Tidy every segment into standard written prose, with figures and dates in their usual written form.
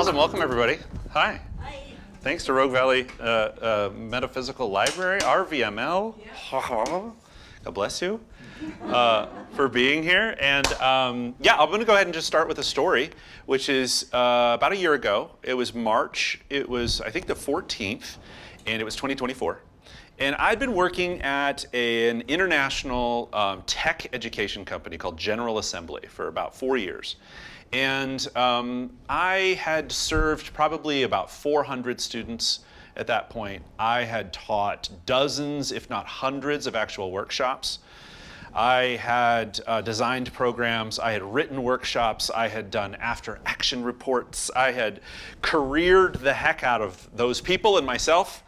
Awesome, welcome everybody. Hi. Hi. Thanks to Rogue Valley Metaphysical Library, RVML. Yeah. God bless you for being here. And yeah, I'm gonna go ahead and just start with a story, which is about a year ago. It was March, it was I think the 14th, and it was 2024. And I'd been working at an international tech education company called General Assembly for about 4 years. And I had served probably about 400 students at that point. I had taught dozens, if not hundreds, of actual workshops. I had designed programs, I had written workshops, I had done after-action reports, I had careered the heck out of those people and myself.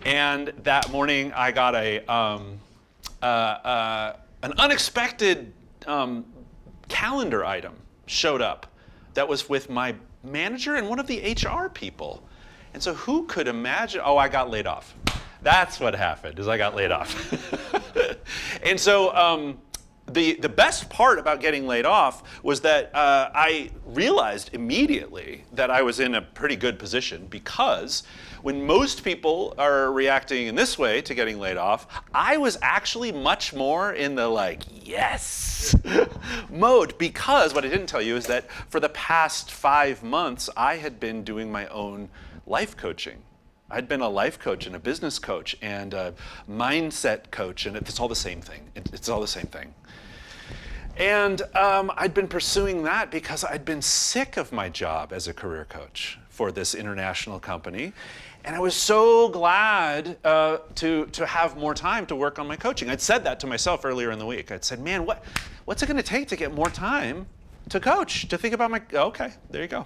And that morning I got an unexpected calendar item showed up that was with my manager and one of the HR people. And so who could imagine, oh, I got laid off. That's what happened, is I got laid off. And so the best part about getting laid off was that I realized immediately that I was in a pretty good position, because when most people are reacting in this way to getting laid off, I was actually much more in the like, yes mode, because what I didn't tell you is that for the past 5 months, I had been doing my own life coaching. I'd been a life coach and a business coach and a mindset coach, and it's all the same thing. It's all the same thing. And I'd been pursuing that because I'd been sick of my job as a career coach for this international company. And I was so glad to have more time to work on my coaching. I'd said that to myself earlier in the week. I'd said, man, what's it gonna take to get more time to coach, to think about my, okay, there you go.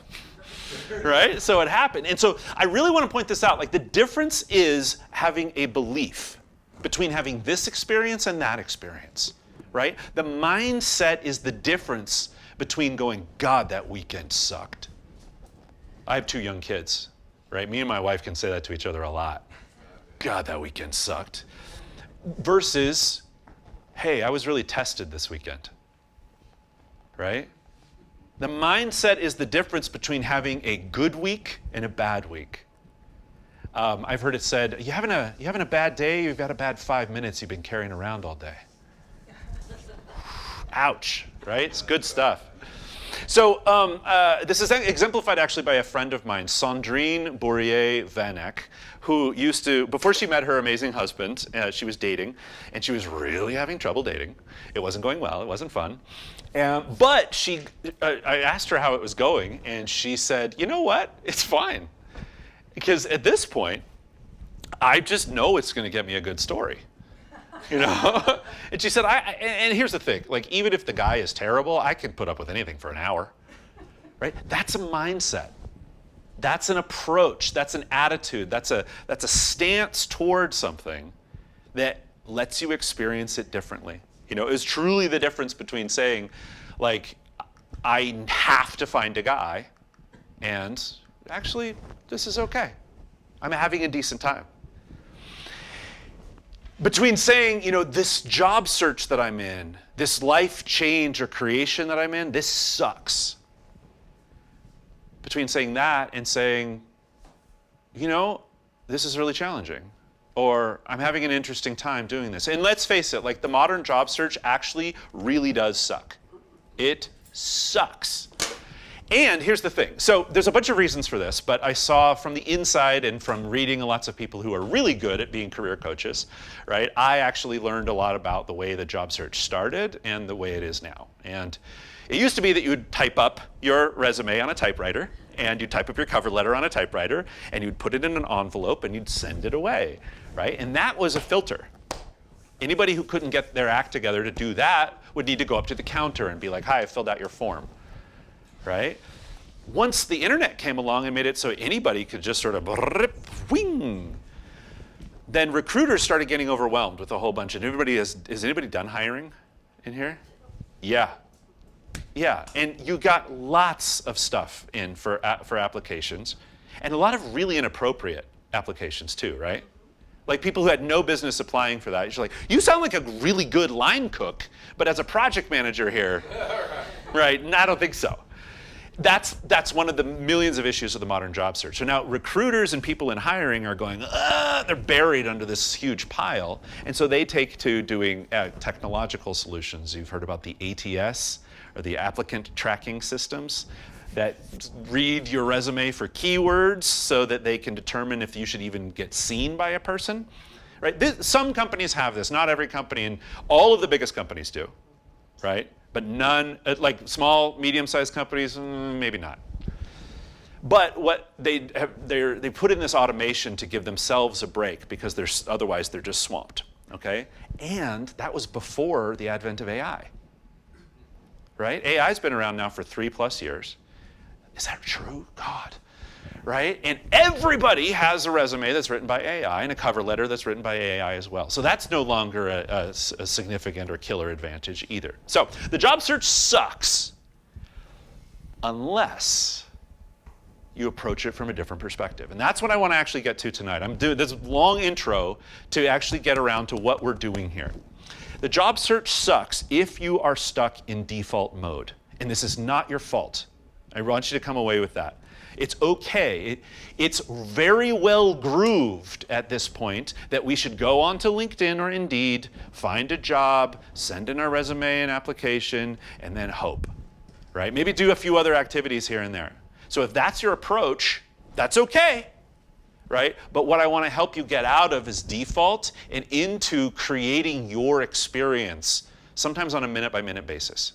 Right, so it happened. And so I really wanna point this out, like the difference is having a belief between having this experience and that experience, right? The mindset is the difference between going, God, that weekend sucked. I have 2 young kids. Right? Me and my wife can say that to each other a lot. God, that weekend sucked. Versus, hey, I was really tested this weekend. Right? The mindset is the difference between having a good week and a bad week. I've heard it said, you having a bad day, you've got a bad 5 minutes you've been carrying around all day. Ouch, right? It's good stuff. So this is exemplified actually by a friend of mine, Sandrine Bourrier-Vanek, who used to, before she met her amazing husband, she was dating, and she was really having trouble dating. It wasn't going well, it wasn't fun. But I asked her how it was going, and she said, you know what, it's fine. Because at this point, I just know it's gonna get me a good story. You know? And she said, and here's the thing, like even if the guy is terrible, I can put up with anything for an hour, right? That's a mindset. That's an approach, that's an attitude, that's a stance toward something that lets you experience it differently. You know, it's truly the difference between saying, like, I have to find a guy, and actually, this is okay. I'm having a decent time. Between saying, you know, this job search that I'm in, this life change or creation that I'm in, this sucks. Between saying that and saying, you know, this is really challenging, or I'm having an interesting time doing this. And let's face it, like the modern job search actually really does suck. It sucks. And here's the thing. So there's a bunch of reasons for this, but I saw from the inside and from reading lots of people who are really good at being career coaches, right? I actually learned a lot about the way the job search started and the way it is now. And it used to be that you would type up your resume on a typewriter, and you'd type up your cover letter on a typewriter, and you'd put it in an envelope and you'd send it away, right? And that was a filter. Anybody who couldn't get their act together to do that would need to go up to the counter and be like, hi, I filled out your form. Right? Once the internet came along and made it so anybody could just sort of wing, then recruiters started getting overwhelmed with a whole bunch. And is anybody done hiring in here? Yeah. Yeah, and you got lots of stuff in for applications, and a lot of really inappropriate applications too, right? Like people who had no business applying for that. You're like, you sound like a really good line cook, but as a project manager here, right? I don't think so. That's one of the millions of issues of the modern job search. So now recruiters and people in hiring are going, they're buried under this huge pile. And so they take to doing technological solutions. You've heard about the ATS, or the applicant tracking systems, that read your resume for keywords so that they can determine if you should even get seen by a person. Right? Some companies have this, not every company, and all of the biggest companies do, right? But none, like small, medium-sized companies, maybe not. But what they put in this automation to give themselves a break because otherwise they're just swamped, okay? And that was before the advent of AI, right? AI's been around now for 3+ years. Is that true? God. Right? And everybody has a resume that's written by AI and a cover letter that's written by AI as well. So that's no longer a significant or killer advantage either. So the job search sucks unless you approach it from a different perspective. And that's what I want to actually get to tonight. I'm doing this long intro to actually get around to what we're doing here. The job search sucks if you are stuck in default mode. And this is not your fault. I want you to come away with that. It's okay. It's very well grooved at this point that we should go onto LinkedIn or Indeed, find a job, send in our resume and application, and then hope, right? Maybe do a few other activities here and there. So if that's your approach, that's okay, right? But what I want to help you get out of is default and into creating your experience, sometimes on a minute-by-minute basis.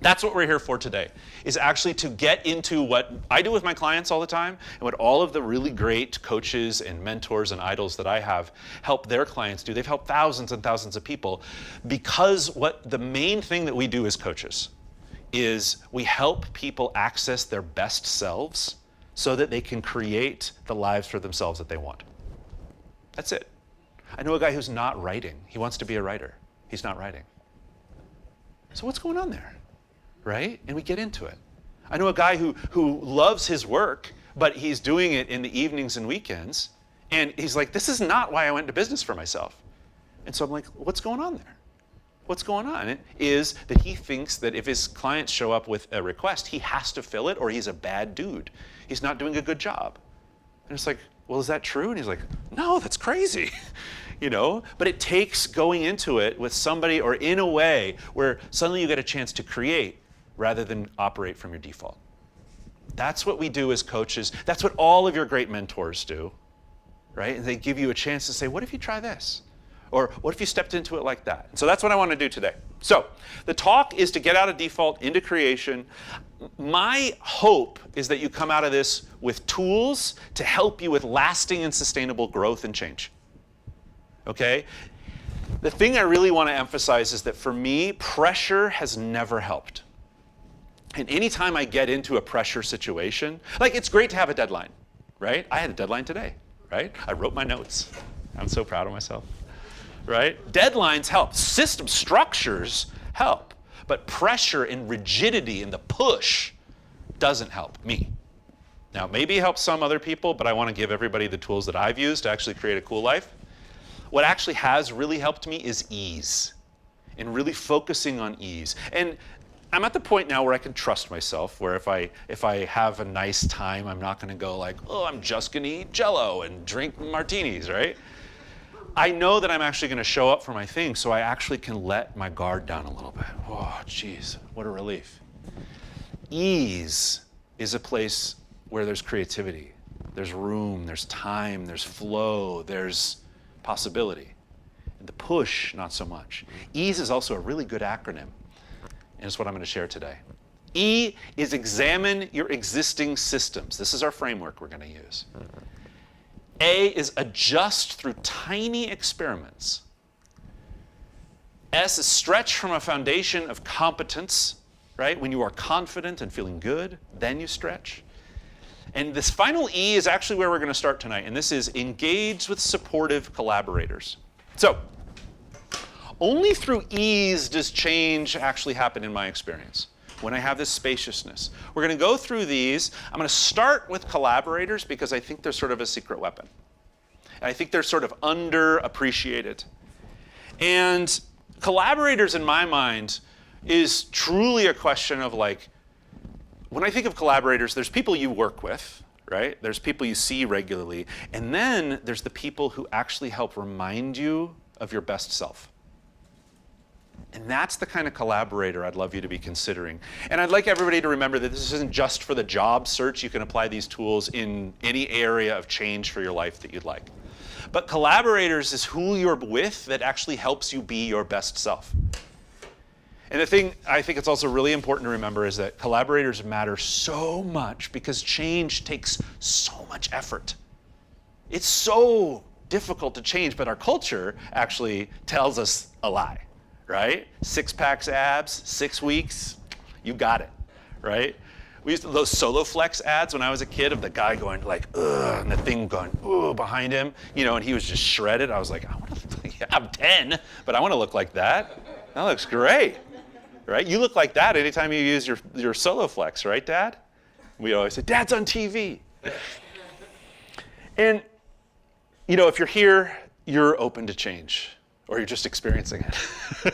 That's what we're here for today, is actually to get into what I do with my clients all the time and what all of the really great coaches and mentors and idols that I have help their clients do. They've helped thousands and thousands of people because what the main thing that we do as coaches is we help people access their best selves so that they can create the lives for themselves that they want. That's it. I know a guy who's not writing. He wants to be a writer. He's not writing. So what's going on there? Right? And we get into it. I know a guy who loves his work, but he's doing it in the evenings and weekends. And he's like, this is not why I went into business for myself. And so I'm like, what's going on there? What's going on? It is that he thinks that if his clients show up with a request, he has to fill it or he's a bad dude. He's not doing a good job. And it's like, well, is that true? And he's like, no, that's crazy. You know, but it takes going into it with somebody or in a way where suddenly you get a chance to create rather than operate from your default. That's what we do as coaches. That's what all of your great mentors do, right? And they give you a chance to say, what if you try this? Or what if you stepped into it like that? So that's what I want to do today. So the talk is to get out of default into creation. My hope is that you come out of this with tools to help you with lasting and sustainable growth and change. Okay? The thing I really want to emphasize is that for me, pressure has never helped. And anytime I get into a pressure situation, like it's great to have a deadline, right? I had a deadline today, right? I wrote my notes. I'm so proud of myself, right? Deadlines help. System structures help. But pressure and rigidity and the push doesn't help me. Now, maybe it helps some other people, but I want to give everybody the tools that I've used to actually create a cool life. What actually has really helped me is ease, and really focusing on ease. And I'm at the point now where I can trust myself, where if I have a nice time, I'm not going to go like, oh, I'm just going to eat Jell-O and drink martinis, right? I know that I'm actually going to show up for my thing, so I actually can let my guard down a little bit. Oh, geez, what a relief. Ease is a place where there's creativity, there's room, there's time, there's flow, there's possibility. And the push, not so much. Ease is also a really good acronym. And it's what I'm going to share today. E is examine your existing systems. This is our framework we're going to use. A is adjust through tiny experiments. S is stretch from a foundation of competence, right? When you are confident and feeling good, then you stretch. And this final E is actually where we're going to start tonight. And this is engage with supportive collaborators. So, only through ease does change actually happen in my experience, when I have this spaciousness. We're going to go through these. I'm going to start with collaborators because I think they're sort of a secret weapon. And I think they're sort of underappreciated. And collaborators, in my mind, is truly a question of like, when I think of collaborators, there's people you work with, right? There's people you see regularly. And then there's the people who actually help remind you of your best self. And that's the kind of collaborator I'd love you to be considering. And I'd like everybody to remember that this isn't just for the job search. You can apply these tools in any area of change for your life that you'd like. But collaborators is who you're with that actually helps you be your best self. And the thing I think it's also really important to remember is that collaborators matter so much because change takes so much effort. It's so difficult to change, but our culture actually tells us a lie, right? 6-packs abs, 6 weeks, you got it, right? We used to, those Solo Flex ads when I was a kid of the guy going like, ugh, and the thing going, ooh, behind him, you know, and he was just shredded. I was like, I'm 10, but I want to look like that. That looks great, right? You look like that anytime you use your Solo Flex, right, Dad? We always say, Dad's on TV. And, you know, if you're here, you're open to change, or you're just experiencing it.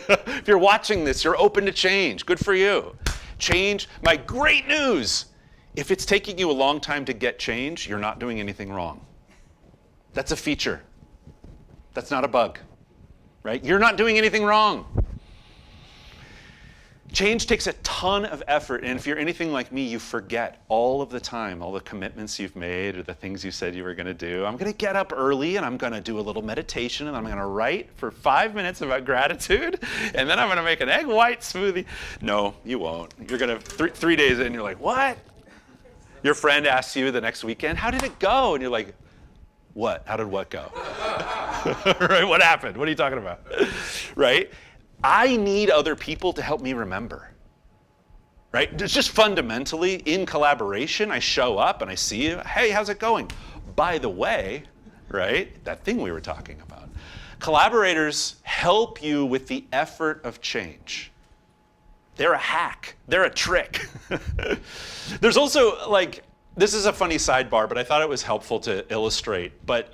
If you're watching this, you're open to change. Good for you. Change, my great news, if it's taking you a long time to get change, you're not doing anything wrong. That's a feature. That's not a bug, right? You're not doing anything wrong. Change takes a ton of effort, and if you're anything like me, you forget all of the time, all the commitments you've made or the things you said you were going to do. I'm going to get up early, and I'm going to do a little meditation, and I'm going to write for 5 minutes about gratitude, and then I'm going to make an egg white smoothie. No, you won't. You're going to, 3 days in, you're like, what? Your friend asks you the next weekend, how did it go? And you're like, what? How did what go? Right? What happened? What are you talking about? Right? I need other people to help me remember, right? It's just fundamentally in collaboration, I show up and I see you. Hey, how's it going? By the way, right? That thing we were talking about. Collaborators help you with the effort of change. They're a hack. They're a trick. There's also like, this is a funny sidebar, but I thought it was helpful to illustrate. But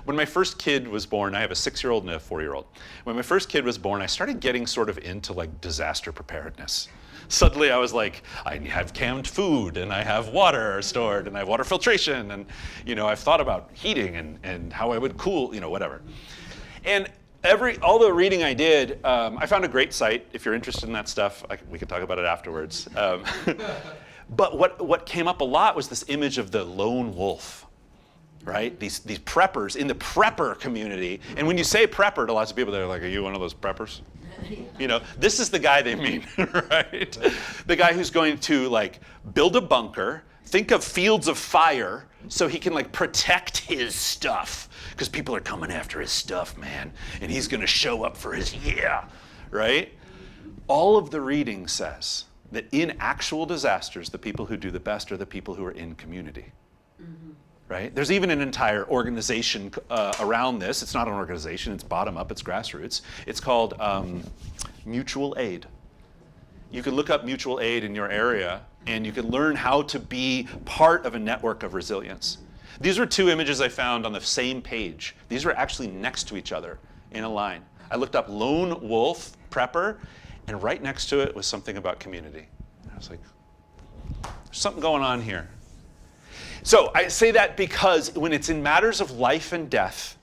when my first kid was born, I have a 6-year-old and a 4-year-old. When my first kid was born, I started getting sort of into like disaster preparedness. Suddenly I was like, I have canned food and I have water stored and I have water filtration and, you know, I've thought about heating and how I would cool, you know, whatever. And all the reading I did, I found a great site. If you're interested in that stuff, we can talk about it afterwards. But what came up a lot was this image of the lone wolf, right? These preppers in the prepper community. And when you say prepper to lots of people, they're like, are you one of those preppers? You know, this is the guy they mean, right? The guy who's going to like build a bunker, think of fields of fire so he can like protect his stuff because people are coming after his stuff, man. And he's going to show up for his, right? All of the reading says that in actual disasters, the people who do the best are the people who are in community, right? There's even an entire organization around this. It's not an organization, it's bottom up, it's grassroots. It's called mutual aid. You can look up mutual aid in your area and you can learn how to be part of a network of resilience. These were 2 images I found on the same page. These were actually next to each other in a line. I looked up lone wolf prepper, and right next to it was something about community. And I was like, there's something going on here. So I say that because when it's in matters of life and death,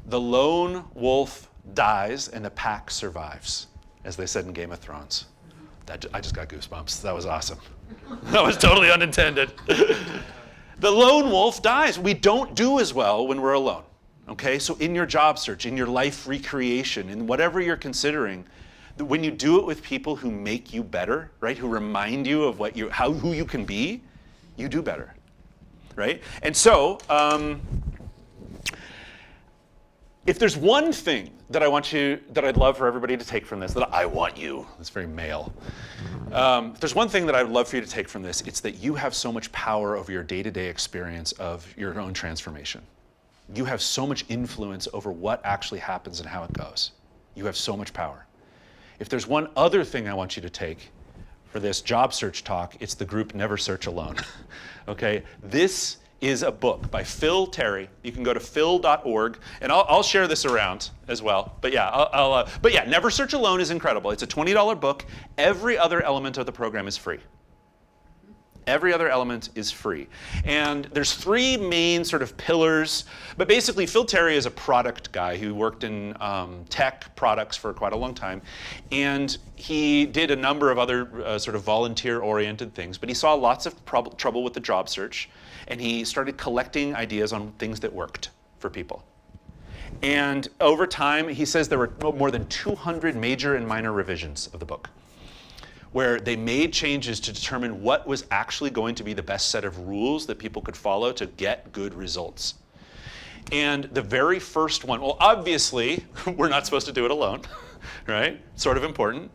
the lone wolf dies and the pack survives, as they said in Game of Thrones. I just got goosebumps. That was awesome. That was totally unintended. The lone wolf dies. We don't do as well when we're alone. Okay, so in your job search, in your life recreation, in whatever you're considering, when you do it with people who make you better, right, who remind you of who you can be, you do better, right? And so, if there's one thing that I'd love for everybody to take from this, that's very male. If there's one thing that I'd love for you to take from this, it's that you have so much power over your day-to-day experience of your own transformation. You have so much influence over what actually happens and how it goes. You have so much power. If there's one other thing I want you to take for this job search talk, it's the group Never Search Alone. Okay? This is a book by Phil Terry. You can go to phil.org, and I'll share this around as well. But yeah, but yeah, Never Search Alone is incredible. It's a $20 book. Every other element of the program is free. Every other element is free. And there's 3 main sort of pillars. But basically, Phil Terry is a product guy who worked in tech products for quite a long time. And he did a number of other sort of volunteer-oriented things. But he saw lots of trouble with the job search. And he started collecting ideas on things that worked for people. And over time, he says there were more than 200 major and minor revisions of the book, where they made changes to determine what was actually going to be the best set of rules that people could follow to get good results. And the very first one, well, obviously, we're not supposed to do it alone, right? Sort of important.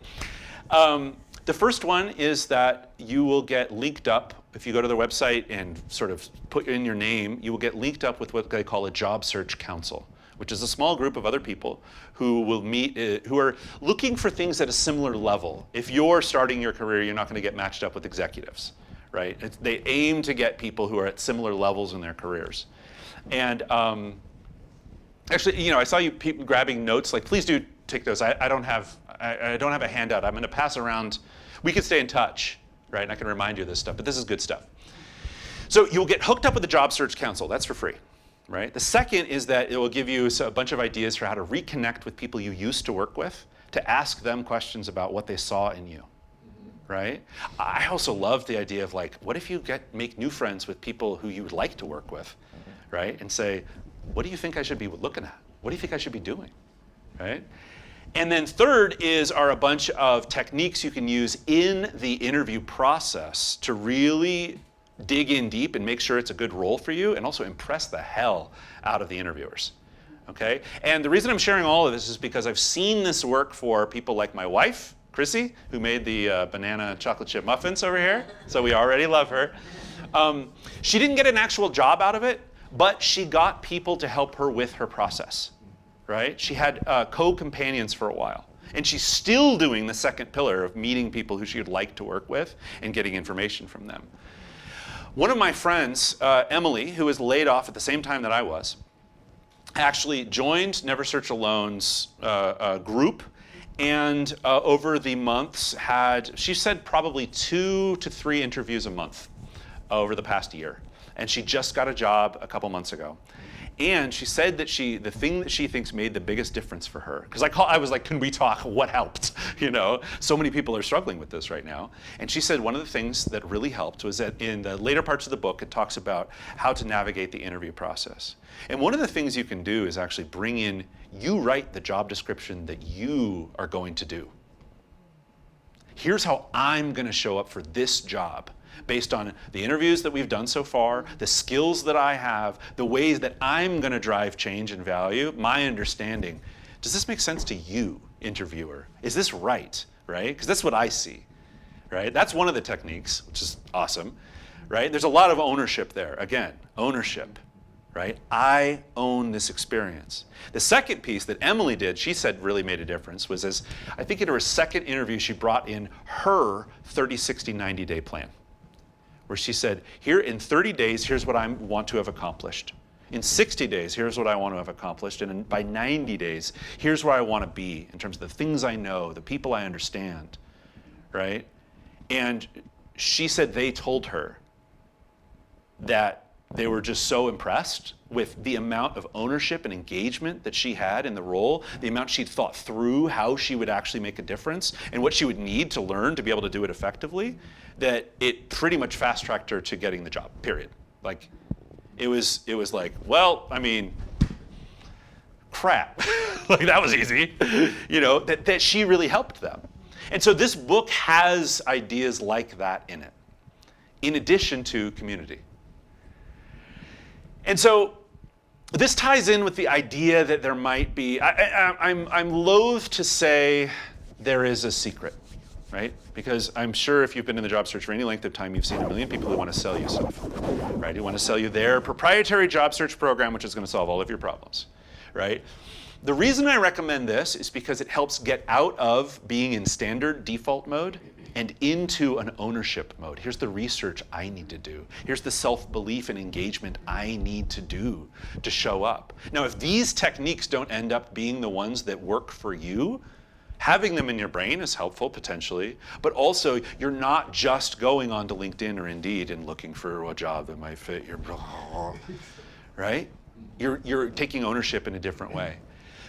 The first one is that you will get linked up. If you go to their website and sort of put in your name, you will get linked up with what they call a job search council, which is a small group of other people who will meet, who are looking for things at a similar level. If you're starting your career, you're not going to get matched up with executives, right? They aim to get people who are at similar levels in their careers. And actually, you know, I saw you grabbing notes. Like, please do take those. I don't have a handout. I'm going to pass around. We can stay in touch, right? And I can remind you of this stuff. But this is good stuff. So you'll get hooked up with the Job Search Council. That's for free. Right? The second is that it will give you a bunch of ideas for how to reconnect with people you used to work with, to ask them questions about what they saw in you. Right? I also love the idea of, like, what if you make new friends with people who you would like to work with, right? And say, what do you think I should be looking at? What do you think I should be doing? Right? And then third are a bunch of techniques you can use in the interview process to really dig in deep and make sure it's a good role for you, and also impress the hell out of the interviewers, okay? And the reason I'm sharing all of this is because I've seen this work for people like my wife, Chrissy, who made the banana chocolate chip muffins over here, so we already love her. She didn't get an actual job out of it, but she got people to help her with her process, right? She had co-companions for a while. And she's still doing the second pillar of meeting people who she would like to work with and getting information from them. One of my friends, Emily, who was laid off at the same time that I was, actually joined Never Search Alone's group, and over the months she said probably 2 to 3 interviews a month over the past year. And she just got a job a couple months ago. And she said that the thing that she thinks made the biggest difference for her, because I was like, can we talk? What helped? You know, so many people are struggling with this right now. And she said one of the things that really helped was that in the later parts of the book, it talks about how to navigate the interview process. And one of the things you can do is actually you write the job description that you are going to do. Here's how I'm going to show up for this job, based on the interviews that we've done so far, the skills that I have, the ways that I'm going to drive change and value, my understanding. Does this make sense to you, interviewer? Is this right? Right? Because that's what I see. Right? That's one of the techniques, which is awesome. Right? There's a lot of ownership there. Again, ownership. Right? I own this experience. The second piece that Emily did, she said really made a difference, was I think in her second interview, she brought in her 30, 60, 90-day plan, where she said, here in 30 days, here's what I want to have accomplished. In 60 days, here's what I want to have accomplished. And by 90 days, here's where I want to be in terms of the things I know, the people I understand, right? And she said they told her that they were just so impressed with the amount of ownership and engagement that she had in the role, the amount she'd thought through how she would actually make a difference and what she would need to learn to be able to do it effectively, that it pretty much fast-tracked her to getting the job, period. Like, it was like, well, I mean, crap. Like, that was easy. You know, that she really helped them. And so this book has ideas like that in it, in addition to community. And so this ties in with the idea that there might be, I'm loath to say there is a secret, right? Because I'm sure if you've been in the job search for any length of time, you've seen a million people who want to sell you stuff, right? Who want to sell you their proprietary job search program, which is going to solve all of your problems, right? The reason I recommend this is because it helps get out of being in standard default mode and into an ownership mode. Here's the research I need to do. Here's the self-belief and engagement I need to do to show up. Now, if these techniques don't end up being the ones that work for you, having them in your brain is helpful potentially, but also you're not just going onto LinkedIn or Indeed and looking for a job that might fit your, right? You're taking ownership in a different way.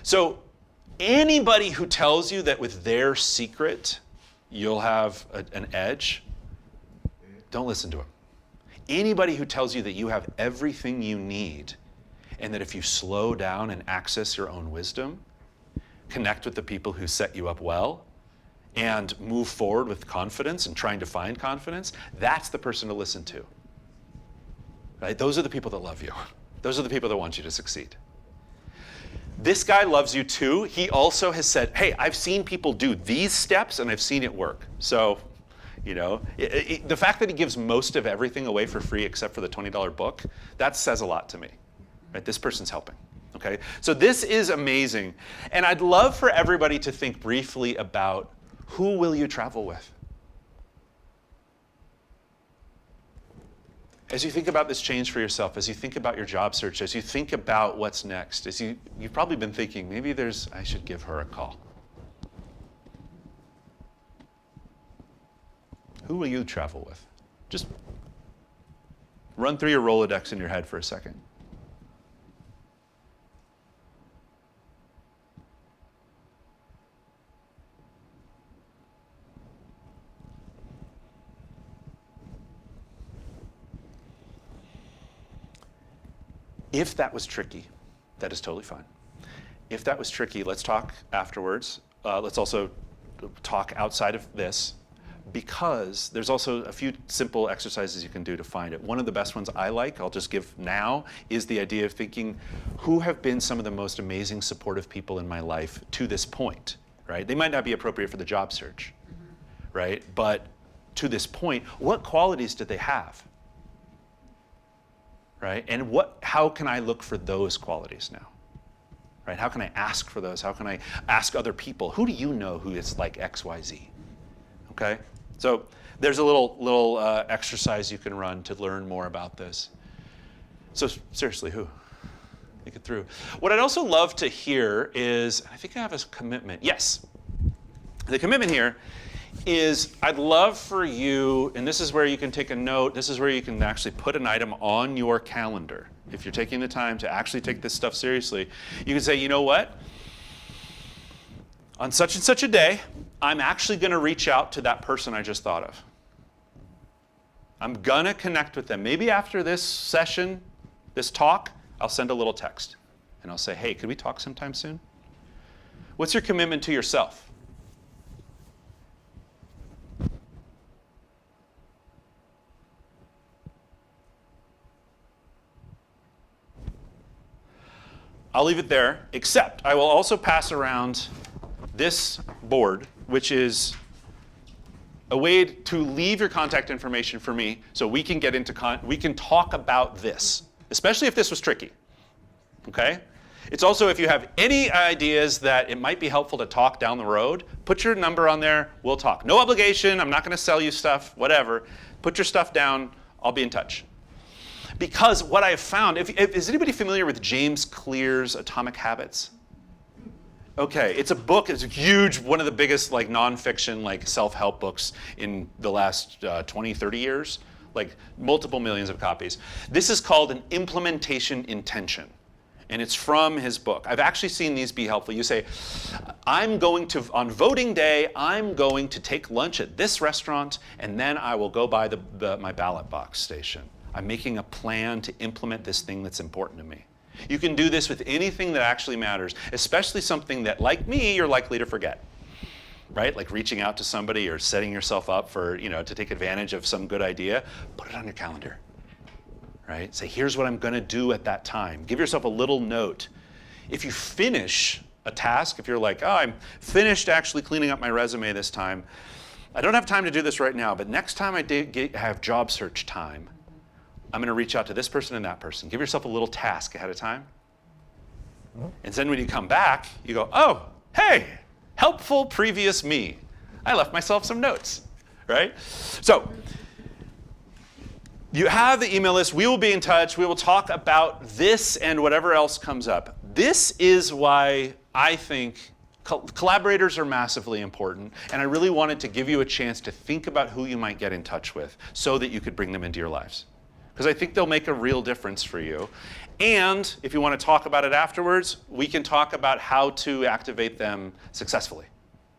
So anybody who tells you that with their secret you'll have an edge, don't listen to them. Anybody who tells you that you have everything you need and that if you slow down and access your own wisdom, connect with the people who set you up well, and move forward with confidence and trying to find confidence, that's the person to listen to. Right? Those are the people that love you. Those are the people that want you to succeed. This guy loves you too. He also has said, hey, I've seen people do these steps and I've seen it work. So, you know, the fact that he gives most of everything away for free except for the $20 book, that says a lot to me. Right? This person's helping. Okay? So this is amazing. And I'd love for everybody to think briefly about who will you travel with? As you think about this change for yourself, as you think about your job search, as you think about what's next, you've probably been thinking, maybe I should give her a call. Who will you travel with? Just run through your Rolodex in your head for a second. If that was tricky, that is totally fine. If that was tricky, let's talk afterwards. Let's also talk outside of this, because there's also a few simple exercises you can do to find it. One of the best ones I like, I'll just give now, is the idea of thinking, who have been some of the most amazing supportive people in my life to this point, right? They might not be appropriate for the job search, right? But to this point, what qualities did they have? Right? And how can I look for those qualities now? Right? How can I ask for those? How can I ask other people? Who do you know who is like X, Y, Z? Okay? So there's a little exercise you can run to learn more about this. So seriously, who? Think it through. What I'd also love to hear is, I think I have a commitment. Yes. The commitment here is I'd love for you, and this is where you can take a note, this is where you can actually put an item on your calendar. If you're taking the time to actually take this stuff seriously, you can say, you know what? On such and such a day, I'm actually going to reach out to that person I just thought of. I'm going to connect with them. Maybe after this session, this talk, I'll send a little text. And I'll say, hey, could we talk sometime soon? What's your commitment to yourself? I'll leave it there, except I will also pass around this board, which is a way to leave your contact information for me so we can get into we can talk about this, especially if this was tricky, okay? It's also, if you have any ideas that it might be helpful to talk down the road, put your number on there, we'll talk. No obligation, I'm not gonna sell you stuff, whatever. Put your stuff down, I'll be in touch. Because what I've found, is anybody familiar with James Clear's Atomic Habits? Okay, it's a book, it's a huge, one of the biggest like nonfiction, like self-help books in the last 20, 30 years, like multiple millions of copies. This is called an implementation intention, and it's from his book. I've actually seen these be helpful. You say, on voting day, I'm going to take lunch at this restaurant, and then I will go by my ballot box station. I'm making a plan to implement this thing that's important to me. You can do this with anything that actually matters, especially something that, like me, you're likely to forget, right? Like reaching out to somebody or setting yourself up for, to take advantage of some good idea. Put it on your calendar, right? Say, here's what I'm gonna do at that time. Give yourself a little note. If you finish a task, if you're like, oh, I'm finished actually cleaning up my resume this time, I don't have time to do this right now, but next time I have job search time, I'm going to reach out to this person and that person. Give yourself a little task ahead of time. And then when you come back, you go, oh, hey, helpful previous me. I left myself some notes, right? So you have the email list. We will be in touch. We will talk about this and whatever else comes up. This is why I think collaborators are massively important, and I really wanted to give you a chance to think about who you might get in touch with so that you could bring them into your lives. Because I think they'll make a real difference for you. And if you want to talk about it afterwards, we can talk about how to activate them successfully.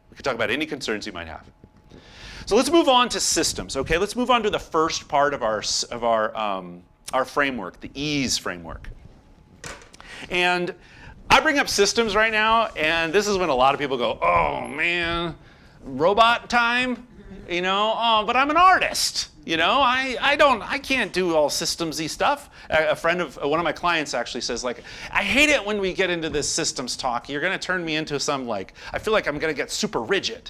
We can talk about any concerns you might have. So let's move on to systems, okay? Let's move on to the first part of our framework, the EASE framework. And I bring up systems right now, and this is when a lot of people go, oh man, robot time, you know, oh, but I'm an artist, you know, I can't do all systems-y stuff. A friend of one of my clients actually says, like, I hate it when we get into this systems talk. You're gonna turn me into some, like, I feel like I'm gonna get super rigid.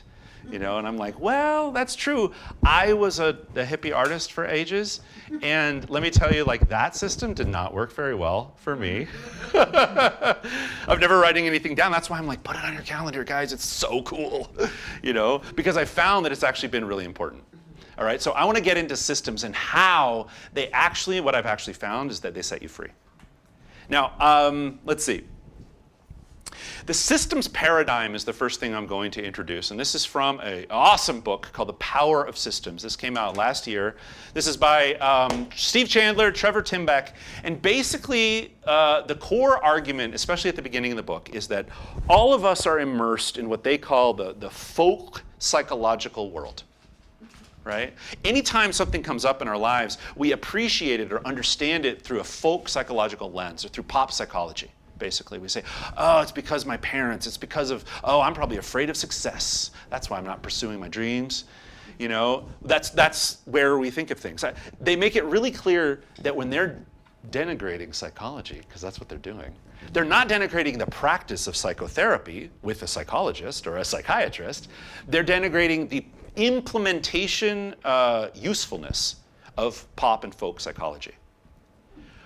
You know, and I'm like, well, that's true. I was a hippie artist for ages, and let me tell you, like, that system did not work very well for me. I'm never writing anything down. That's why I'm like, put it on your calendar, guys. It's so cool, you know, because I found that it's actually been really important. All right, so I want to get into systems and how they actually, what I've actually found is that they set you free. Now, let's see. The systems paradigm is the first thing I'm going to introduce, and this is from an awesome book called The Power of Systems. This came out last year. This is by Steve Chandler, Trevor Timbeck, and basically the core argument, especially at the beginning of the book, is that all of us are immersed in what they call the folk psychological world. Right? Anytime something comes up in our lives, we appreciate it or understand it through a folk psychological lens or through pop psychology. Basically, we say, oh, it's because my parents, it's because of, oh, I'm probably afraid of success. That's why I'm not pursuing my dreams. You know, that's where we think of things. They make it really clear that when they're denigrating psychology, because that's what they're doing, they're not denigrating the practice of psychotherapy with a psychologist or a psychiatrist. They're denigrating the implementation usefulness of pop and folk psychology.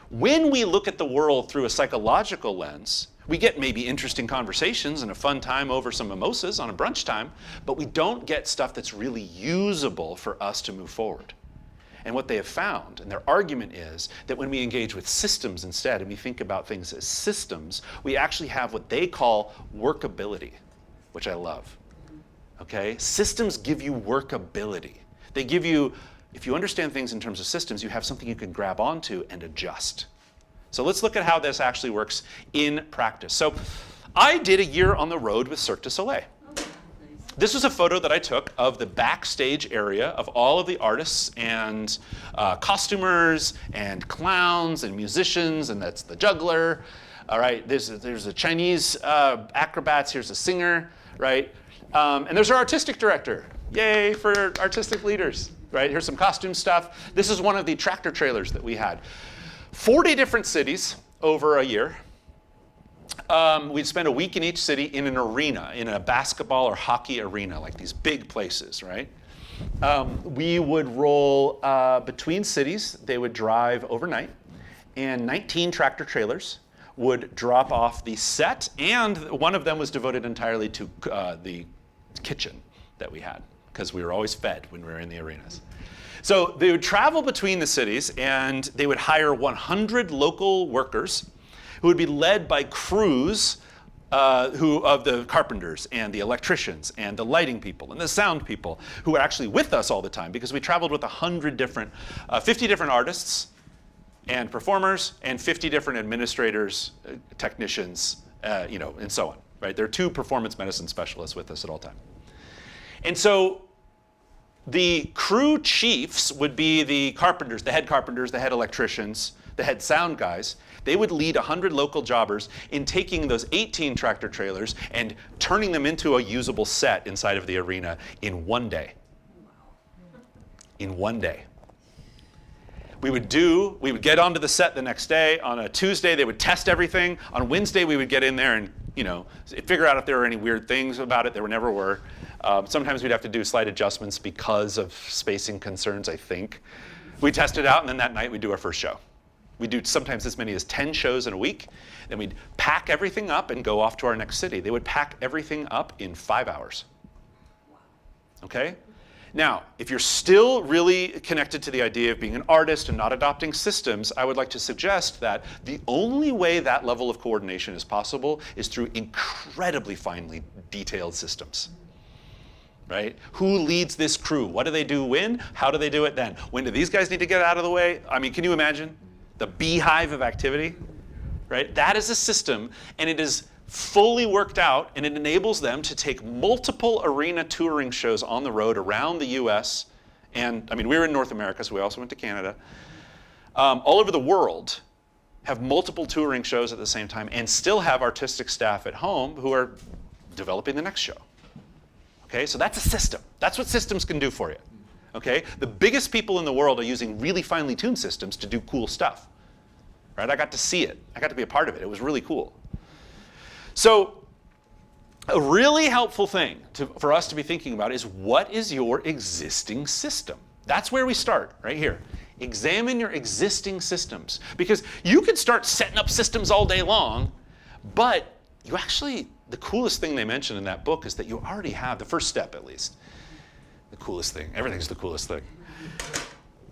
When we look at the world through a psychological lens, we get maybe interesting conversations and a fun time over some mimosas on a brunch time, but we don't get stuff that's really usable for us to move forward. And what they have found, and their argument is, that when we engage with systems instead, and we think about things as systems, we actually have what they call workability, which I love. Okay? Systems give you workability. They give you, if you understand things in terms of systems, you have something you can grab onto and adjust. So let's look at how this actually works in practice. So I did a year on the road with Cirque du Soleil. This was a photo that I took of the backstage area of all of the artists and costumers and clowns and musicians, and that's the juggler. All right, there's a Chinese acrobats, here's a singer, right? And there's our artistic director. Yay for artistic leaders. Right, here's some costume stuff. This is one of the tractor trailers that we had. 40 different cities over a year. We'd spend a week in each city in an arena, in a basketball or hockey arena, like these big places, right? We would roll between cities. They would drive overnight, and 19 tractor trailers would drop off the set, and one of them was devoted entirely to the kitchen that we had, because we were always fed when we were in the arenas. So they would travel between the cities, and they would hire 100 local workers who would be led by crews of the carpenters and the electricians and the lighting people and the sound people who were actually with us all the time, because we traveled with 50 different artists and performers and 50 different administrators, technicians, and so on. Right? There are 2 performance medicine specialists with us at all time. And so the crew chiefs would be the carpenters, the head electricians, the head sound guys. They would lead 100 local jobbers in taking those 18 tractor trailers and turning them into a usable set inside of the arena in one day. In one day. We would get onto the set the next day. On a Tuesday, they would test everything. On Wednesday, we would get in there and, figure out if there were any weird things about it. There never were. Sometimes we'd have to do slight adjustments because of spacing concerns, I think. We'd test it out, and then that night we'd do our first show. We'd do sometimes as many as 10 shows in a week. Then we'd pack everything up and go off to our next city. They would pack everything up in 5 hours. Okay? Now, if you're still really connected to the idea of being an artist and not adopting systems, I would like to suggest that the only way that level of coordination is possible is through incredibly finely detailed systems. Right? Who leads this crew? What do they do when? How do they do it then? When do these guys need to get out of the way? I mean, can you imagine the beehive of activity? Right? That is a system, and it is fully worked out, and it enables them to take multiple arena touring shows on the road around the US, and I mean, we were in North America, so we also went to Canada, all over the world, have multiple touring shows at the same time, and still have artistic staff at home who are developing the next show. Okay, so that's a system. That's what systems can do for you. Okay, the biggest people in the world are using really finely tuned systems to do cool stuff. Right, I got to see it. I got to be a part of it. It was really cool. So a really helpful thing for us to be thinking about is, what is your existing system? That's where we start, right here. Examine your existing systems. Because you can start setting up systems all day long, but you actually, the coolest thing they mention in that book is that you already have, the first step at least, the coolest thing, everything's the coolest thing.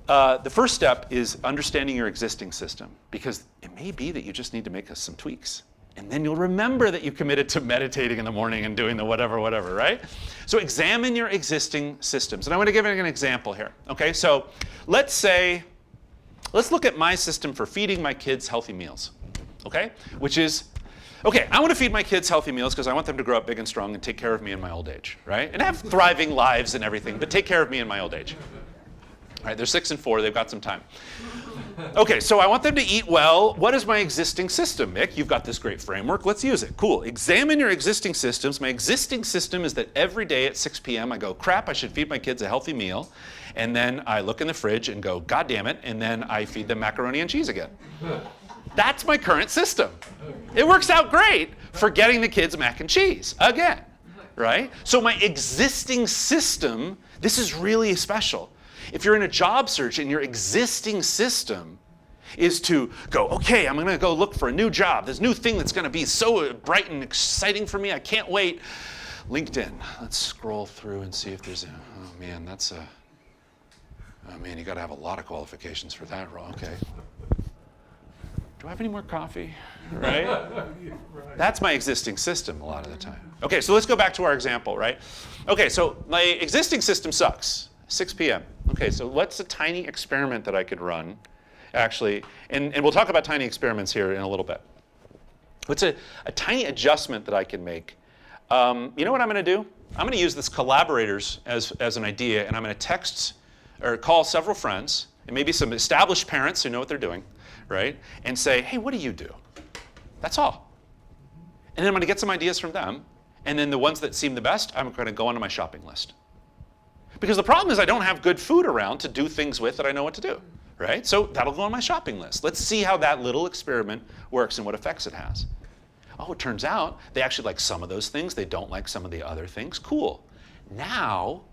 The first step is understanding your existing system, because it may be that you just need to make some tweaks. And then you'll remember that you committed to meditating in the morning and doing the whatever, right? So examine your existing systems. And I want to give an example here. Okay, so let's look at my system for feeding my kids healthy meals. Okay, which is, okay, I want to feed my kids healthy meals because I want them to grow up big and strong and take care of me in my old age, right? And have thriving lives and everything, but take care of me in my old age. All right, they're 6 and 4, they've got some time. Okay, so I want them to eat well. What is my existing system, Mick? You've got this great framework, let's use it. Cool, examine your existing systems. My existing system is that every day at 6 p.m. I go, crap, I should feed my kids a healthy meal. And then I look in the fridge and go, God damn it, and then I feed them macaroni and cheese again. That's my current system. It works out great for getting the kids mac and cheese again, right? So my existing system, this is really special. If you're in a job search and your existing system is to go, okay, I'm gonna go look for a new job, this new thing that's gonna be so bright and exciting for me, I can't wait. LinkedIn, let's scroll through and see if there's oh man, you gotta have a lot of qualifications for that role, okay. Do I have any more coffee, right? That's my existing system a lot of the time. Okay, so let's go back to our example, right? Okay, so my existing system sucks. 6 p.m. Okay, so what's a tiny experiment that I could run, actually, and we'll talk about tiny experiments here in a little bit. What's a tiny adjustment that I can make? You know what I'm gonna do? I'm gonna use this collaborators as an idea, and I'm gonna text or call several friends, and maybe some established parents who know what they're doing, right? And say, hey, what do you do? That's all. And then I'm gonna get some ideas from them, and then the ones that seem the best, I'm gonna go onto my shopping list. Because the problem is I don't have good food around to do things with that I know what to do, right? So that'll go on my shopping list. Let's see how that little experiment works and what effects it has. Oh, it turns out they actually like some of those things. They don't like some of the other things. Cool. Now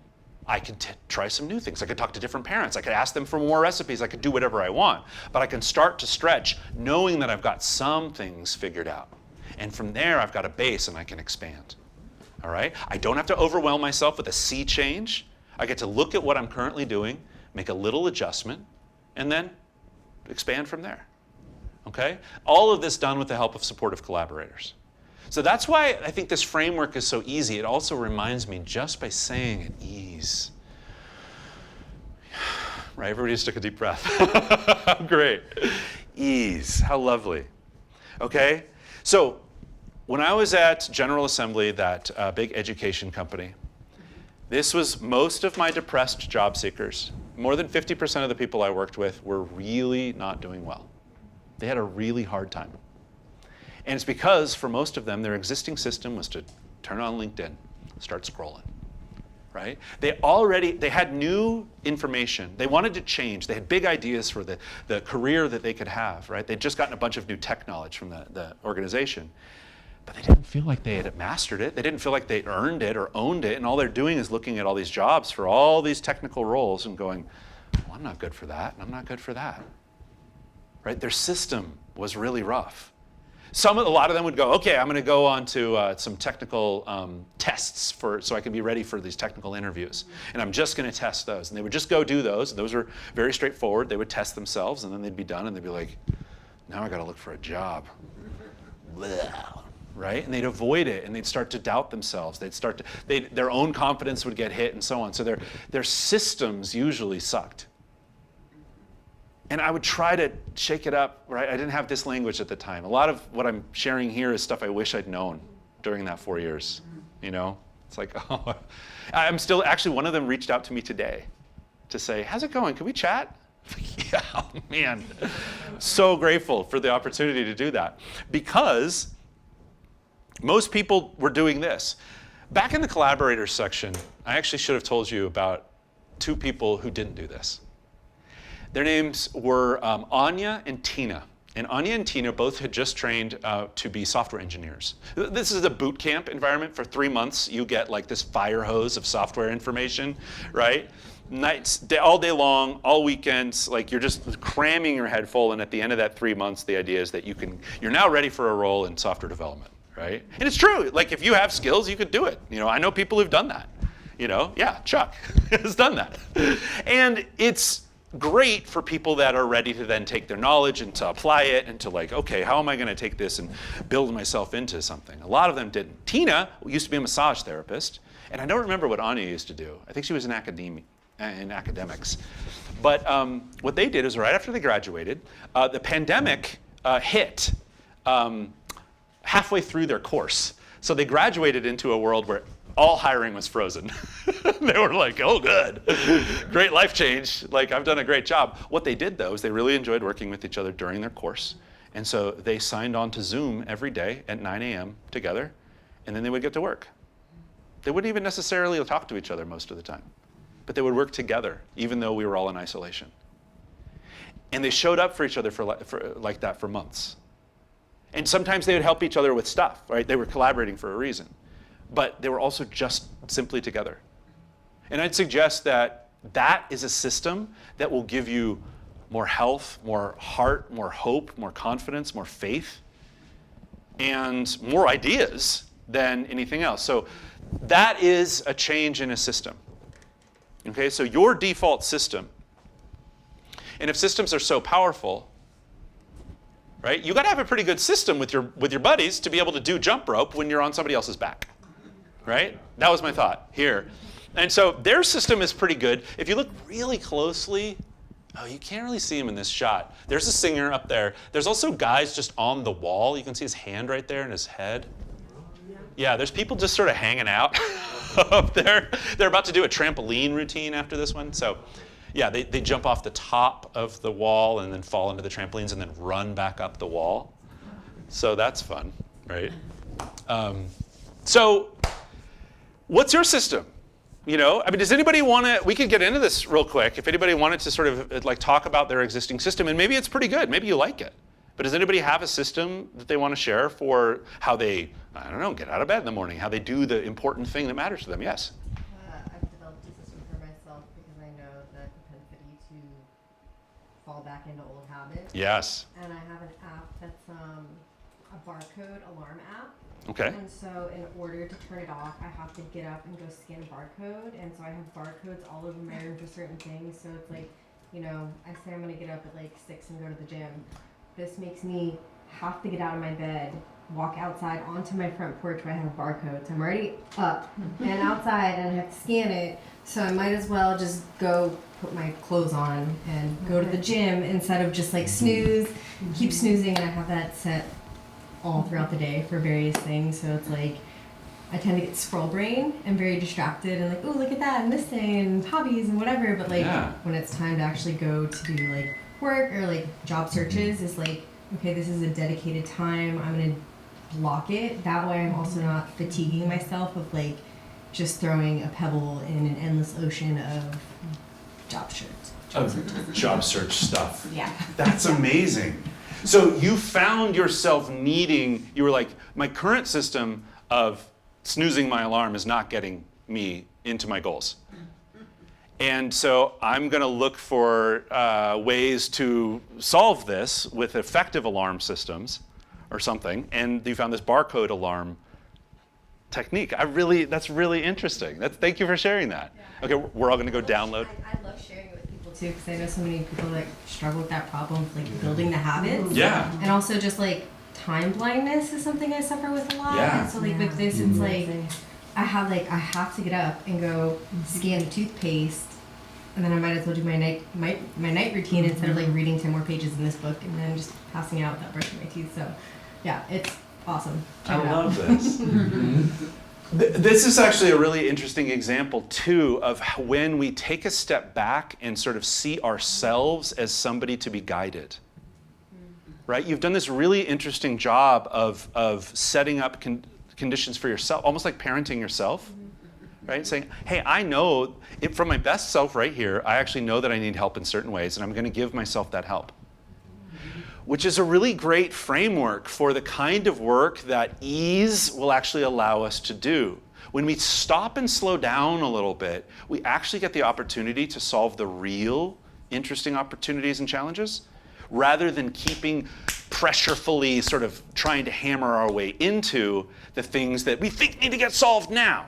I can try some new things. I could talk to different parents. I could ask them for more recipes. I could do whatever I want. But I can start to stretch knowing that I've got some things figured out. And from there, I've got a base and I can expand. All right? I don't have to overwhelm myself with a sea change. I get to look at what I'm currently doing, make a little adjustment, and then expand from there. Okay? All of this done with the help of supportive collaborators. So that's why I think this framework is so easy. It also reminds me, just by saying it, ease. Right? Everybody just took a deep breath. Great. Ease. How lovely. Okay? So when I was at General Assembly, that big education company, this was most of my depressed job seekers. More than 50% of the people I worked with were really not doing well. They had a really hard time. And it's because, for most of them, their existing system was to turn on LinkedIn, start scrolling, right? They had new information. They wanted to change. They had big ideas for the career that they could have, right? They'd just gotten a bunch of new tech knowledge from the organization. But they didn't feel like they had mastered it. They didn't feel like they earned it or owned it. And all they're doing is looking at all these jobs for all these technical roles and going, well, I'm not good for that, and I'm not good for that. Right? Their system was really rough. A lot of them would go, okay, I'm going to go on to some technical tests so I can be ready for these technical interviews. And I'm just going to test those. And they would just go do those. Those are very straightforward. They would test themselves, and then they'd be done, and they'd be like, now I got to look for a job. Blah. Right? And they'd avoid it, and they'd start to doubt themselves. Their own confidence would get hit, and so on. So their systems usually sucked. And I would try to shake it up, right? I didn't have this language at the time. A lot of what I'm sharing here is stuff I wish I'd known during that 4 years, you know? It's like, oh, I'm still, actually one of them reached out to me today to say, how's it going? Can we chat? Yeah, oh, man. So grateful for the opportunity to do that. Because most people were doing this. Back in the collaborators section, I actually should have told you about 2 people who didn't do this. Their names were Anya and Tina. And Anya and Tina both had just trained to be software engineers. This is a boot camp environment. For 3 months, you get like this fire hose of software information, right? Nights, all day long, all weekends, like you're just cramming your head full. And at the end of that 3 months, the idea is that you're now ready for a role in software development, right? And it's true. Like if you have skills, you could do it. You know, I know people who've done that. You know, yeah, Chuck has done that. And it's great for people that are ready to then take their knowledge and to apply it and to like, okay, how am I going to take this and build myself into something? A lot of them didn't. Tina used to be a massage therapist, and I don't remember what Anya used to do. I think she was in academics. But what they did is right after they graduated, the pandemic hit halfway through their course. So they graduated into a world where all hiring was frozen. They were like, oh, good. Great life change. Like, I've done a great job. What they did, though, is they really enjoyed working with each other during their course. And so they signed on to Zoom every day at 9 a.m. together, and then they would get to work. They wouldn't even necessarily talk to each other most of the time, but they would work together, even though we were all in isolation. And they showed up for each other for like that for months. And sometimes they would help each other with stuff, right? They were collaborating for a reason. But they were also just simply together. And I'd suggest that that is a system that will give you more health, more heart, more hope, more confidence, more faith, and more ideas than anything else. So that is a change in a system. Okay, so your default system, and if systems are so powerful, right, you got to have a pretty good system with your buddies to be able to do jump rope when you're on somebody else's back. Right? That was my thought here. And so their system is pretty good. If you look really closely, oh, you can't really see him in this shot. There's a singer up there. There's also guys just on the wall. You can see his hand right there and his head. Yeah, there's people just sort of hanging out up there. They're about to do a trampoline routine after this one. So yeah, they jump off the top of the wall and then fall into the trampolines and then run back up the wall. So that's fun, right? So what's your system? You know, I mean, does anybody want to, we could get into this real quick, if anybody wanted to sort of like talk about their existing system, and maybe it's pretty good, maybe you like it. But does anybody have a system that they want to share for how they, I don't know, get out of bed in the morning, how they do the important thing that matters to them? Yes? I've developed a system for myself because I know the propensity to fall back into old habits. Yes. And I have an app that's a barcode alarm app. Okay. And so in order to turn it off, I have to get up and go scan a barcode. And so I have barcodes all over my room for certain things. So it's like, you know, I say I'm going to get up at like 6 and go to the gym. This makes me have to get out of my bed, walk outside onto my front porch where I have barcodes. I'm already up and outside and I have to scan it. So I might as well just go put my clothes on and go to the gym instead of just like snooze, keep snoozing. And I have that set all throughout the day for various things. So it's like I tend to get scroll brain and very distracted and like, oh, look at that and this thing and hobbies and whatever. But like when it's time to actually go to do like work or like job searches, it's like, okay, this is a dedicated time. I'm going to block it. That way I'm also not fatiguing myself of like just throwing a pebble in an endless ocean of job search. Job search stuff. Yeah. That's amazing. So you found yourself needing, you were like, my current system of snoozing my alarm is not getting me into my goals. And so I'm going to look for ways to solve this with effective alarm systems, or something, and you found this barcode alarm technique. That's really interesting. Thank you for sharing that. Yeah. Okay, we're all going to go download. I love sharing it with people too, because I know so many people that struggle with that problem, like building the habits. Yeah. And also just like time blindness is something I suffer with a lot. Yeah. And so like with this, it's like I have to get up and go scan the toothpaste, and then I might as well do my night routine instead of like reading 10 more pages in this book and then just passing out without brushing my teeth. So yeah, it's awesome. Check it out. love this. This is actually a really interesting example too of when we take a step back and sort of see ourselves as somebody to be guided. Right? You've done this really interesting job of setting up conditions for yourself, almost like parenting yourself. Right? Saying, hey, I know from my best self right here, I actually know that I need help in certain ways, and I'm going to give myself that help. Which is a really great framework for the kind of work that ease will actually allow us to do. When we stop and slow down a little bit, we actually get the opportunity to solve the real interesting opportunities and challenges, rather than keeping pressurefully sort of trying to hammer our way into the things that we think need to get solved now.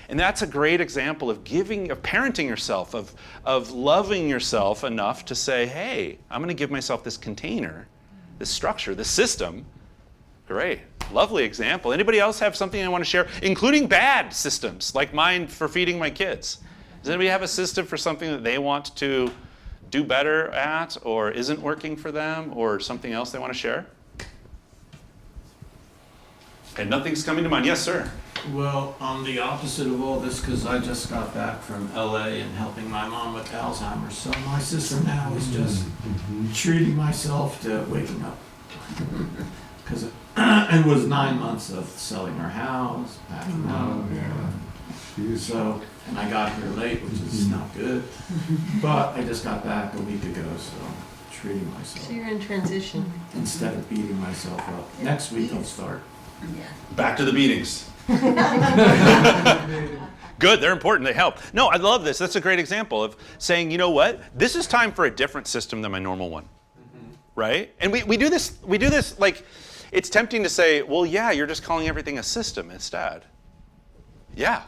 And that's a great example of parenting yourself, of loving yourself enough to say, hey, I'm going to give myself this container, this structure, this system. Great. Lovely example. Anybody else have something I want to share, including bad systems, like mine for feeding my kids? Does anybody have a system for something that they want to do better at, or isn't working for them, or something else they want to share? Okay, nothing's coming to mind. Yes, sir. Well, I'm the opposite of all this because I just got back from LA and helping my mom with Alzheimer's. So my system now is just treating myself to waking up. Because it was 9 months of selling our house, packing up. So, and I got here late, which is not good. But I just got back a week ago, so treating myself. So you're in transition. Instead of beating myself up. Next week I'll start. Yeah. Back to the beatings. Good, they're important, they help. No, I love this. That's a great example of saying, you know what? This is time for a different system than my normal one. Right? And we do this like, it's tempting to say, well, yeah, you're just calling everything a system instead. Yeah.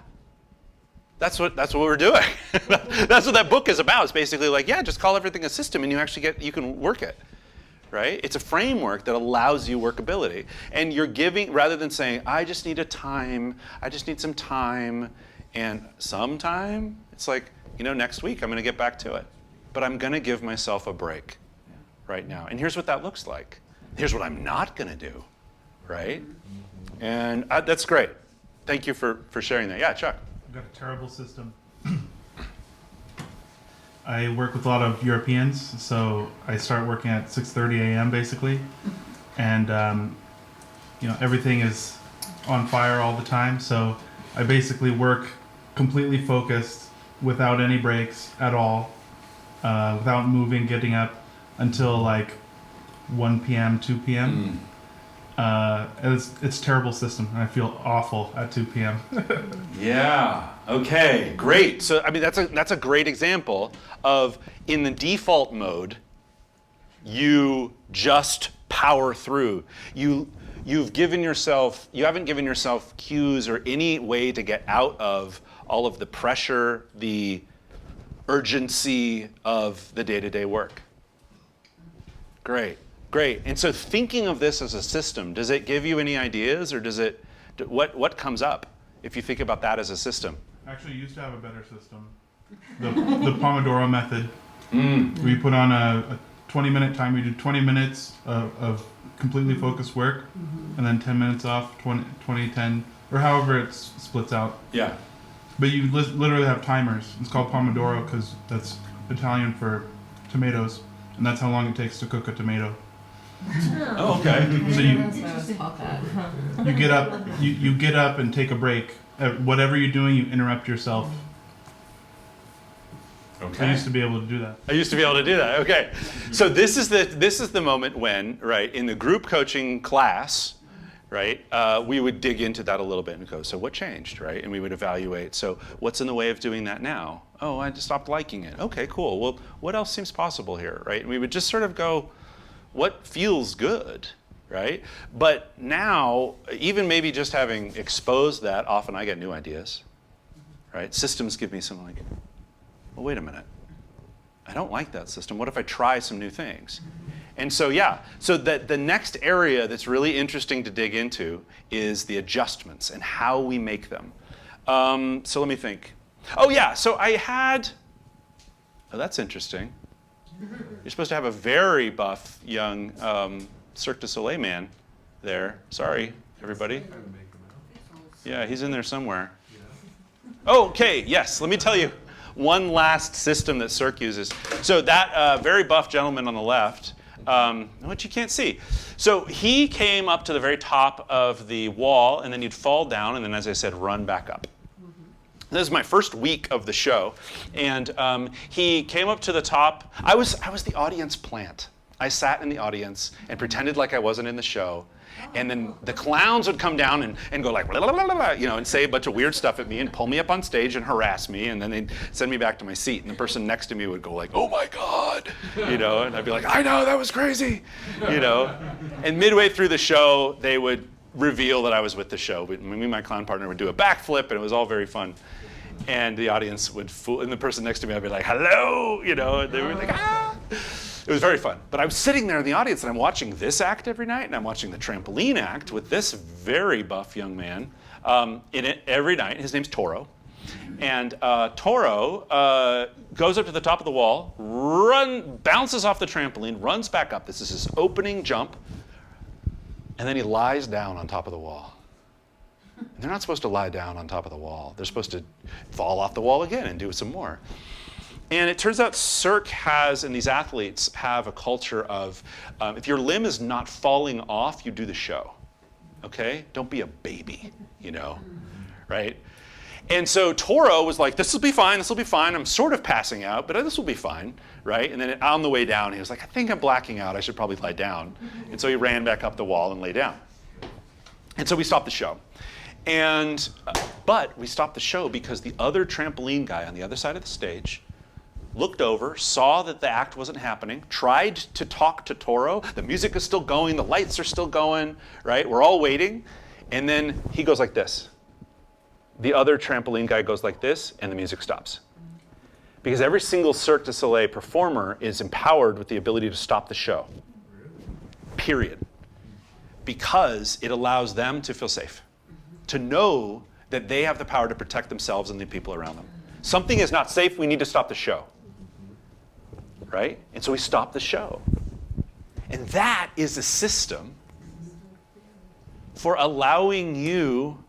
That's what we're doing. That's what that book is about. It's basically like, yeah, just call everything a system and you can work it. Right? It's a framework that allows you workability. And you're giving, rather than saying, I just need some time and some time, it's like, next week I'm going to get back to it. But I'm going to give myself a break right now. And here's what that looks like. Here's what I'm not going to do. Right? And that's great. Thank you for sharing that. Yeah, Chuck. I've got a terrible system. I work with a lot of Europeans, so I start working at 6:30 a.m. basically, and everything is on fire all the time. So I basically work completely focused, without any breaks at all, without moving, getting up until like 1 p.m., 2 p.m. It's a terrible system, and I feel awful at 2 p.m. Yeah. Okay. Great. So I mean, that's a great example of, in the default mode, you just power through. You haven't given yourself cues or any way to get out of all of the pressure, the urgency of the day-to-day work. Great. Great. And so thinking of this as a system, does it give you any ideas, or what comes up if you think about that as a system? Actually, used to have a better system. The Pomodoro method. Where you put on a 20-minute timer. You do 20 minutes of completely focused work, and then 10 minutes off, 20, 10, or however it splits out. Yeah. But you literally have timers. It's called Pomodoro because that's Italian for tomatoes, and that's how long it takes to cook a tomato. Oh, okay. So you get up and take a break. Whatever you're doing, you interrupt yourself. Okay. I used to be able to do that. Okay. So this is the moment when, right, in the group coaching class, right, we would dig into that a little bit and go, so what changed, right? And we would evaluate, so what's in the way of doing that now? Oh, I just stopped liking it. Okay, cool. Well, what else seems possible here, right? And we would just sort of go, what feels good, right? But now, even maybe just having exposed that, often I get new ideas, right? Systems give me some like, well, wait a minute. I don't like that system. What if I try some new things? And so, yeah, so the next area that's really interesting to dig into is the adjustments and how we make them. So let me think. Oh, yeah, so I had, oh, that's interesting. You're supposed to have a very buff young Cirque du Soleil man there. Sorry, everybody. Yeah, he's in there somewhere. Okay, yes, let me tell you one last system that Cirque uses. So that very buff gentleman on the left, which you can't see. So he came up to the very top of the wall, and then you'd fall down, and then, as I said, run back up. This is my first week of the show, and he came up to the top. I was the audience plant. I sat in the audience and pretended like I wasn't in the show, and then the clowns would come down and go like, blah, blah, blah, blah, you know, and say a bunch of weird stuff at me and pull me up on stage and harass me, and then they'd send me back to my seat, and the person next to me would go like, oh my God, you know, and I'd be like, I know, that was crazy, you know, and midway through the show, they would reveal that I was with the show. Me and my clown partner would do a backflip, and it was all very fun. And the audience would fool, and the person next to me, I'd be like, hello, you know, and they were like, ah. It was very fun. But I was sitting there in the audience, and I'm watching this act every night, and I'm watching the trampoline act with this very buff young man in it every night. His name's Toro. And Toro goes up to the top of the wall, bounces off the trampoline, runs back up. This is his opening jump. And then he lies down on top of the wall. They're not supposed to lie down on top of the wall. They're supposed to fall off the wall again and do some more. And it turns out Cirque has, and these athletes have a culture of, if your limb is not falling off, you do the show, okay? Don't be a baby, you know, right? And so Toro was like, this will be fine, I'm sort of passing out, but this will be fine, right? And then on the way down, he was like, I think I'm blacking out, I should probably lie down. And so he ran back up the wall and lay down. And so we stopped the show. And, but we stopped the show because the other trampoline guy on the other side of the stage looked over, saw that the act wasn't happening, tried to talk to Toro. The music is still going, the lights are still going, right? We're all waiting. And then he goes like this. The other trampoline guy goes like this, and the music stops. Because every single Cirque du Soleil performer is empowered with the ability to stop the show. Period. Because it allows them to feel safe, to know that they have the power to protect themselves and the people around them. Something is not safe, we need to stop the show. Right? And so we stop the show. And that is a system for allowing you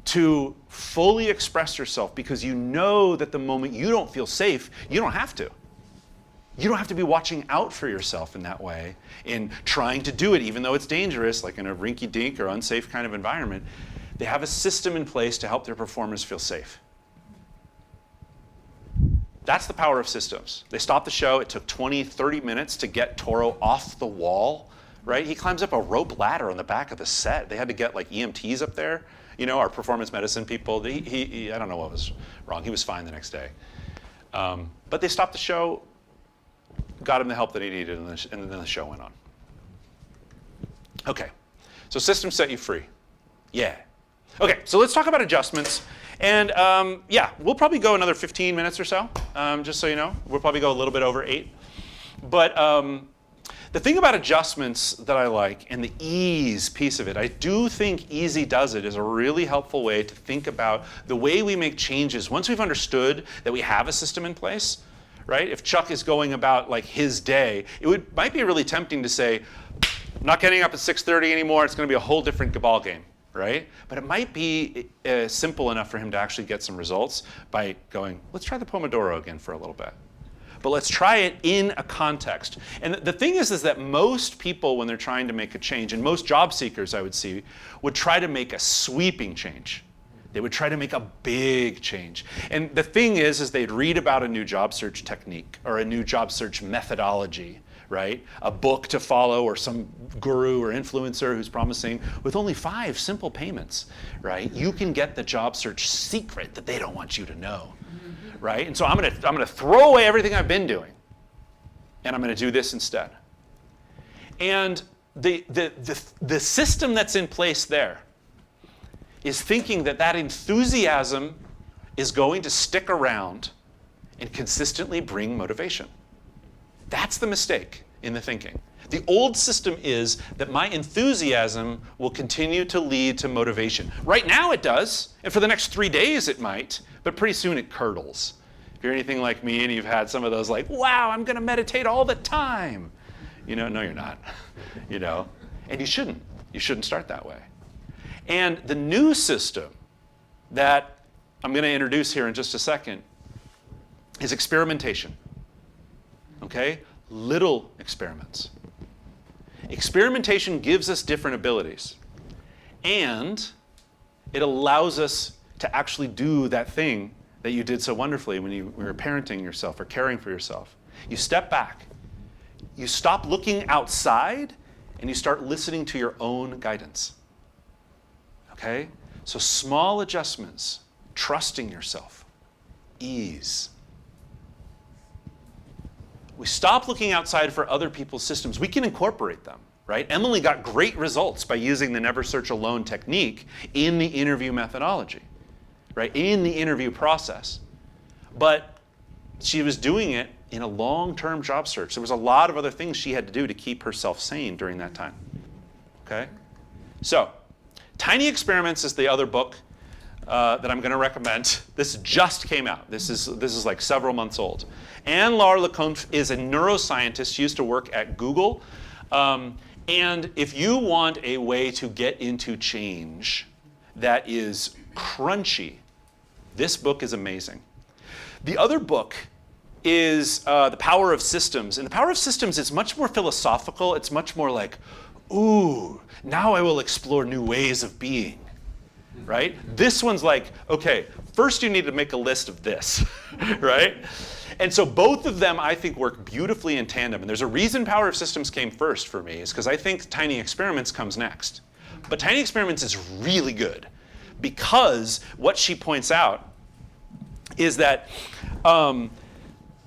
to fully express yourself, because you know that the moment you don't feel safe, you don't have to. You don't have to be watching out for yourself in that way, in trying to do it, even though it's dangerous, like in a rinky-dink or unsafe kind of environment. They have a system in place to help their performers feel safe. That's the power of systems. They stopped the show. It took 20, 30 minutes to get Toro off the wall, right? He climbs up a rope ladder on the back of the set. They had to get like EMTs up there, you know, our performance medicine people. I don't know what was wrong. He was fine the next day. But they stopped the show, got him the help that he needed, and then the show went on. Okay, so systems set you free. Yeah. Okay, so let's talk about adjustments. And yeah, we'll probably go another 15 minutes or so, just so you know. We'll probably go a little bit over 8. But the thing about adjustments that I like, and the ease piece of it, I do think Easy Does It is a really helpful way to think about the way we make changes. Once we've understood that we have a system in place, right? If Chuck is going about like his day, might be really tempting to say, I'm not getting up at 6:30 anymore, it's gonna be a whole different ball game. Right? But it might be simple enough for him to actually get some results by going, let's try the Pomodoro again for a little bit. But let's try it in a context. And the thing is that most people, when they're trying to make a change, and most job seekers I would see, would try to make a sweeping change. They would try to make a big change. And the thing is they'd read about a new job search technique or a new job search methodology, right? A book to follow, or some guru or influencer who's promising with only 5 simple payments, right? You can get the job search secret that they don't want you to know, right? And so I'm gonna throw away everything I've been doing, and I'm gonna do this instead. And the system that's in place there is thinking that that enthusiasm is going to stick around and consistently bring motivation. That's the mistake in the thinking. The old system is that my enthusiasm will continue to lead to motivation. Right now it does, and for the next 3 days it might, but pretty soon it curdles. If you're anything like me and you've had some of those like, wow, I'm going to meditate all the time. No, you're not. And you shouldn't. You shouldn't start that way. And the new system that I'm going to introduce here in just a second is experimentation. Okay? Little experiments. Experimentation gives us different abilities. And it allows us to actually do that thing that you did so wonderfully when you were parenting yourself or caring for yourself. You step back. You stop looking outside and you start listening to your own guidance. Okay? So small adjustments, trusting yourself, ease. We stop looking outside for other people's systems. We can incorporate them, right? Emily got great results by using the never search alone technique in the interview methodology, right? In the interview process. But she was doing it in a long-term job search. There was a lot of other things she had to do to keep herself sane during that time, okay? So, Tiny Experiments is the other book that I'm going to recommend. This just came out. This is like several months old. Anne-Laure Leconte is a neuroscientist. She used to work at Google. And if you want a way to get into change that is crunchy, this book is amazing. The other book is The Power of Systems. And The Power of Systems is much more philosophical. It's much more like, ooh, now I will explore new ways of being, right? This one's like, okay, first you need to make a list of this, right? And so both of them, I think, work beautifully in tandem. And there's a reason Power of Systems came first for me, is because I think Tiny Experiments comes next. But Tiny Experiments is really good because what she points out is that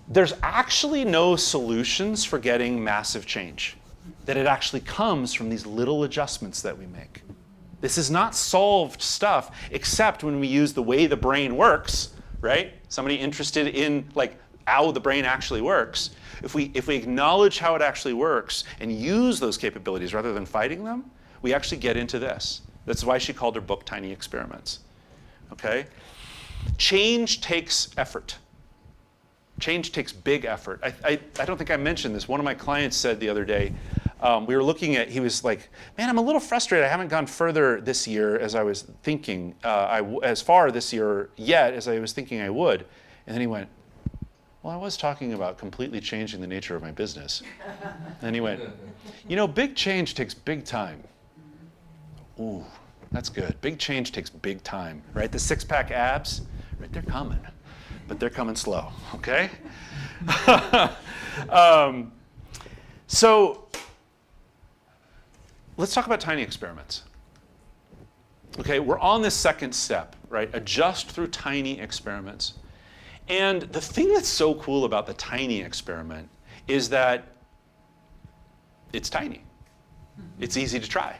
there's actually no solutions for getting massive change. That it actually comes from these little adjustments that we make. This is not solved stuff, except when we use the way the brain works, right? Somebody interested in like how the brain actually works. If we acknowledge how it actually works and use those capabilities rather than fighting them, we actually get into this. That's why she called her book Tiny Experiments. Okay? Change takes effort. Change takes big effort. I don't think I mentioned this. One of my clients said the other day, we were looking at, he was like, man, I'm a little frustrated. I haven't gone further this year as I was thinking, as far this year yet as I was thinking I would. And then he went, well, I was talking about completely changing the nature of my business. And he went, big change takes big time. Ooh, that's good. Big change takes big time, right? The six-pack abs, right, they're coming. But they're coming slow, okay? So let's talk about tiny experiments. Okay, we're on this second step, right? Adjust through tiny experiments. And the thing that's so cool about the tiny experiment is that it's tiny. It's easy to try.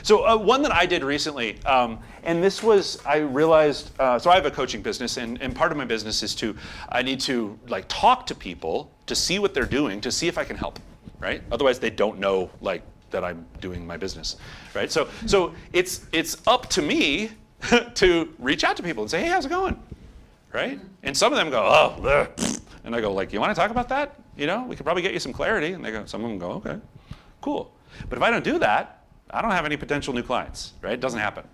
So one that I did recently, and this was, I realized, so I have a coaching business, and part of my business is I need to like talk to people to see what they're doing, to see if I can help, right? Otherwise they don't know like that I'm doing my business, right? So it's up to me to reach out to people and say, hey, how's it going, right? And some of them go, oh, bleh. And I go like, you want to talk about that? We could probably get you some clarity. And some of them go, okay, cool. But if I don't do that, I don't have any potential new clients, right? It doesn't happen,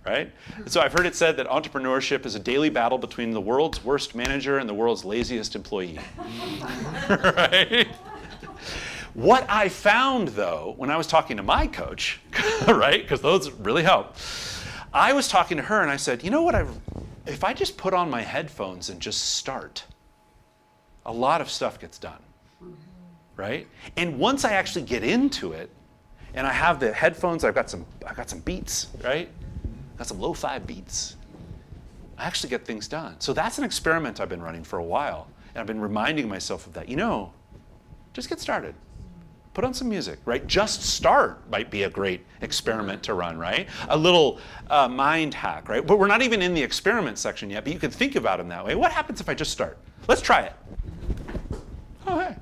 right? So I've heard it said that entrepreneurship is a daily battle between the world's worst manager and the world's laziest employee, right? What I found, though, when I was talking to my coach, right, because those really help, I was talking to her and I said, you know what, if I just put on my headphones and just start, a lot of stuff gets done, right? And once I actually get into it, and I have the headphones, I've got some beats, right? Got some lo-fi beats. I actually get things done. So that's an experiment I've been running for a while. And I've been reminding myself of that. Just get started. Put on some music, right? Just start might be a great experiment to run, right? A little mind hack, right? But we're not even in the experiment section yet, but you can think about them that way. What happens if I just start? Let's try it. Oh, hey,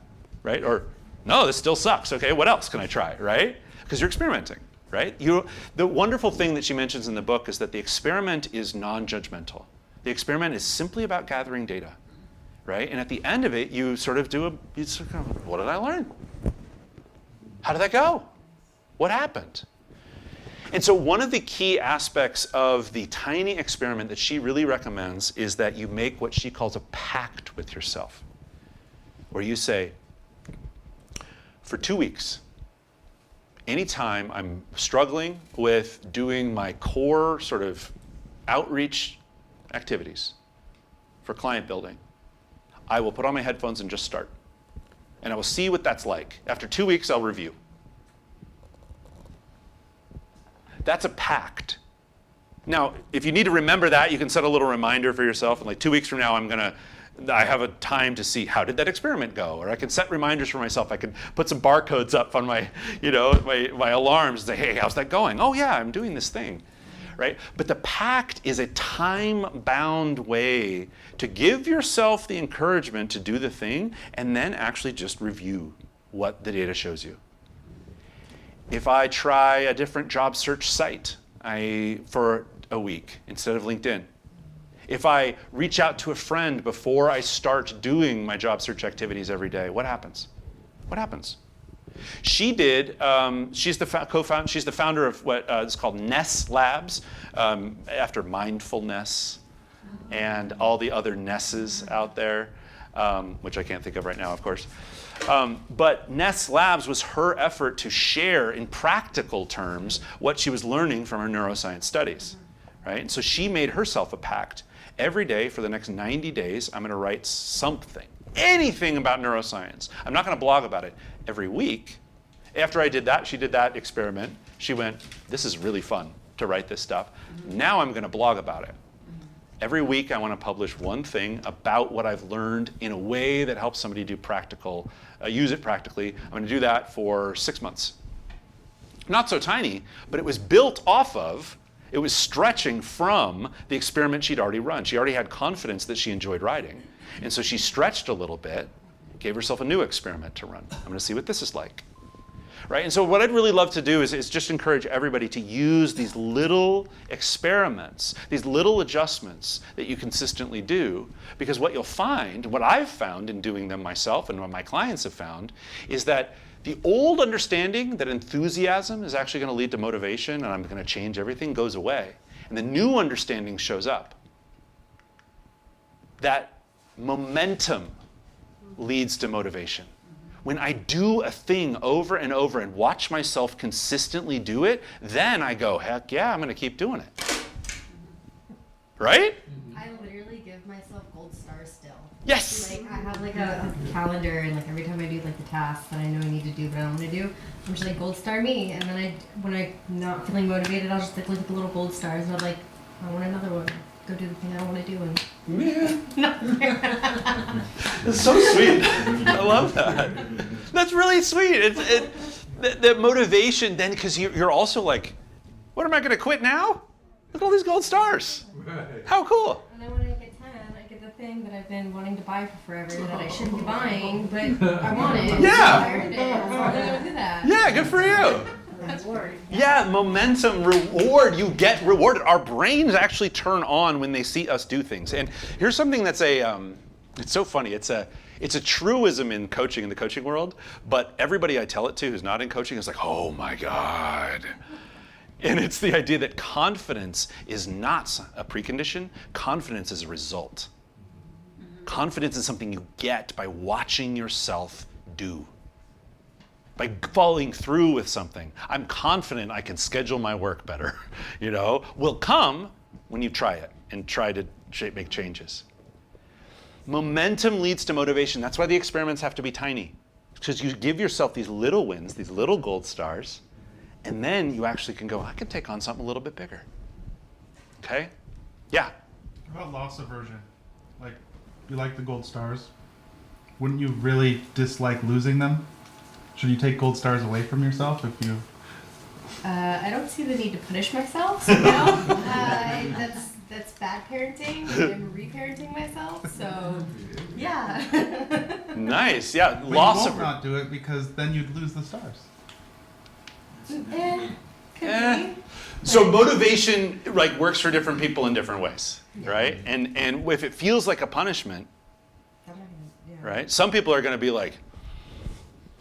right? Or, no, this still sucks. Okay, what else can I try, right? Because you're experimenting, right? The wonderful thing that she mentions in the book is that the experiment is non-judgmental. The experiment is simply about gathering data, right? And at the end of it, you sort of what did I learn? How did that go? What happened? And so one of the key aspects of the tiny experiment that she really recommends is that you make what she calls a pact with yourself, where you say, for 2 weeks, anytime I'm struggling with doing my core sort of outreach activities for client building, I will put on my headphones and just start. And I will see what that's like. After 2 weeks, I'll review. That's a pact. Now, if you need to remember that, you can set a little reminder for yourself. And like 2 weeks from now, I have a time to see how did that experiment go. Or I can set reminders for myself. I can put some barcodes up on my alarms and say, hey, how's that going? Oh yeah, I'm doing this thing. Right? But the pact is a time-bound way to give yourself the encouragement to do the thing and then actually just review what the data shows you. If I try a different job search site for a week instead of LinkedIn, if I reach out to a friend before I start doing my job search activities every day, what happens? What happens? She did. She's the founder of what is called Ness Labs, after mindfulness and all the other Nesses out there, which I can't think of right now, of course. But Ness Labs was her effort to share in practical terms what she was learning from her neuroscience studies, right? And so she made herself a pact. Every day for the next 90 days, I'm going to write something. Anything about neuroscience. I'm not going to blog about it. Every week, after I did that, she did that experiment. She went, this is really fun to write this stuff. Now I'm going to blog about it. Every week I want to publish one thing about what I've learned in a way that helps somebody use it practically. I'm going to do that for 6 months. Not so tiny, but it was built off of, it was stretching from the experiment she'd already run. She already had confidence that she enjoyed writing. And so she stretched a little bit, gave herself a new experiment to run. I'm going to see what this is like. Right? And so what I'd really love to do is just encourage everybody to use these little experiments, these little adjustments that you consistently do, because what you'll find, what I've found in doing them myself and what my clients have found, is that the old understanding that enthusiasm is actually going to lead to motivation and I'm going to change everything goes away. And the new understanding shows up. That momentum leads to motivation. When I do a thing over and over and watch myself consistently do it, then I go, heck yeah, I'm going to keep doing it. Right? I literally give myself gold stars still. Yes! Like, I have like a calendar, and like every time I do like the tasks that I know I need to do but I don't want to do, I'm just like, gold star me. And then when I'm not feeling motivated, I'll just like look at the little gold stars and I'm like, I want another one. Go do the thing I don't want to do. And Man. It's so sweet. I love that. That's really sweet. The motivation then, because you're also like, what am I going to quit now? Look at all these gold stars. How cool. And then when I get 10, I get the thing that I've been wanting to buy for forever that I shouldn't be buying, but I want it. Yeah. So I earned it. So I'm going to do that. Yeah, good for you. Reward. Yeah, momentum, reward. You get rewarded. Our brains actually turn on when they see us do things. And here's something that's it's so funny. It's a truism in coaching, in the coaching world, but everybody I tell it to who's not in coaching is like, oh my God. And it's the idea that confidence is not a precondition. Confidence is a result. Confidence is something you get by watching yourself do. By following through with something. I'm confident I can schedule my work better, will come when you try it and try to make changes. Momentum leads to motivation. That's why the experiments have to be tiny. Because you give yourself these little wins, these little gold stars, and then you actually can go, I can take on something a little bit bigger. Okay? Yeah? What about loss aversion? Like, you like the gold stars. Wouldn't you really dislike losing them? Should you take gold stars away from yourself if you? I don't see the need to punish myself. You know, that's bad parenting. I'm reparenting myself. So, yeah. Nice. Yeah. But Loss you of won't not do it because then you'd lose the stars. Could Eh. be. So motivation like works for different people in different ways, right? And if it feels like a punishment, I'm not gonna, yeah. right? Some people are going to be like,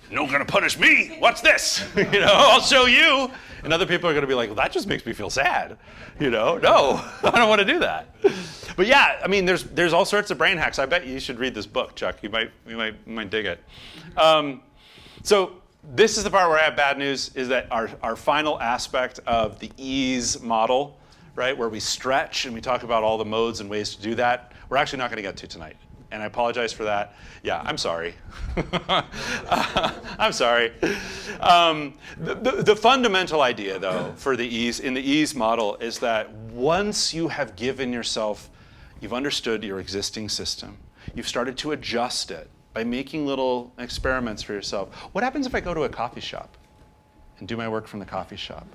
"You're not going to punish me. What's this? You know, I'll show you." And other people are going to be like, "Well, that just makes me feel sad." You know, no, I don't want to do that. But yeah, I mean, there's all sorts of brain hacks. I bet you should read this book, Chuck. You might dig it. So this is the part where I have bad news, is that our final aspect of the ease model, right, where we stretch and we talk about all the modes and ways to do that, we're actually not going to get to tonight. And I apologize for that. Yeah, I'm sorry. I'm sorry. The fundamental idea, though, for the ease, in the ease model, is that once you have given yourself, you've understood your existing system, you've started to adjust it by making little experiments for yourself. What happens if I go to a coffee shop and do my work from the coffee shop,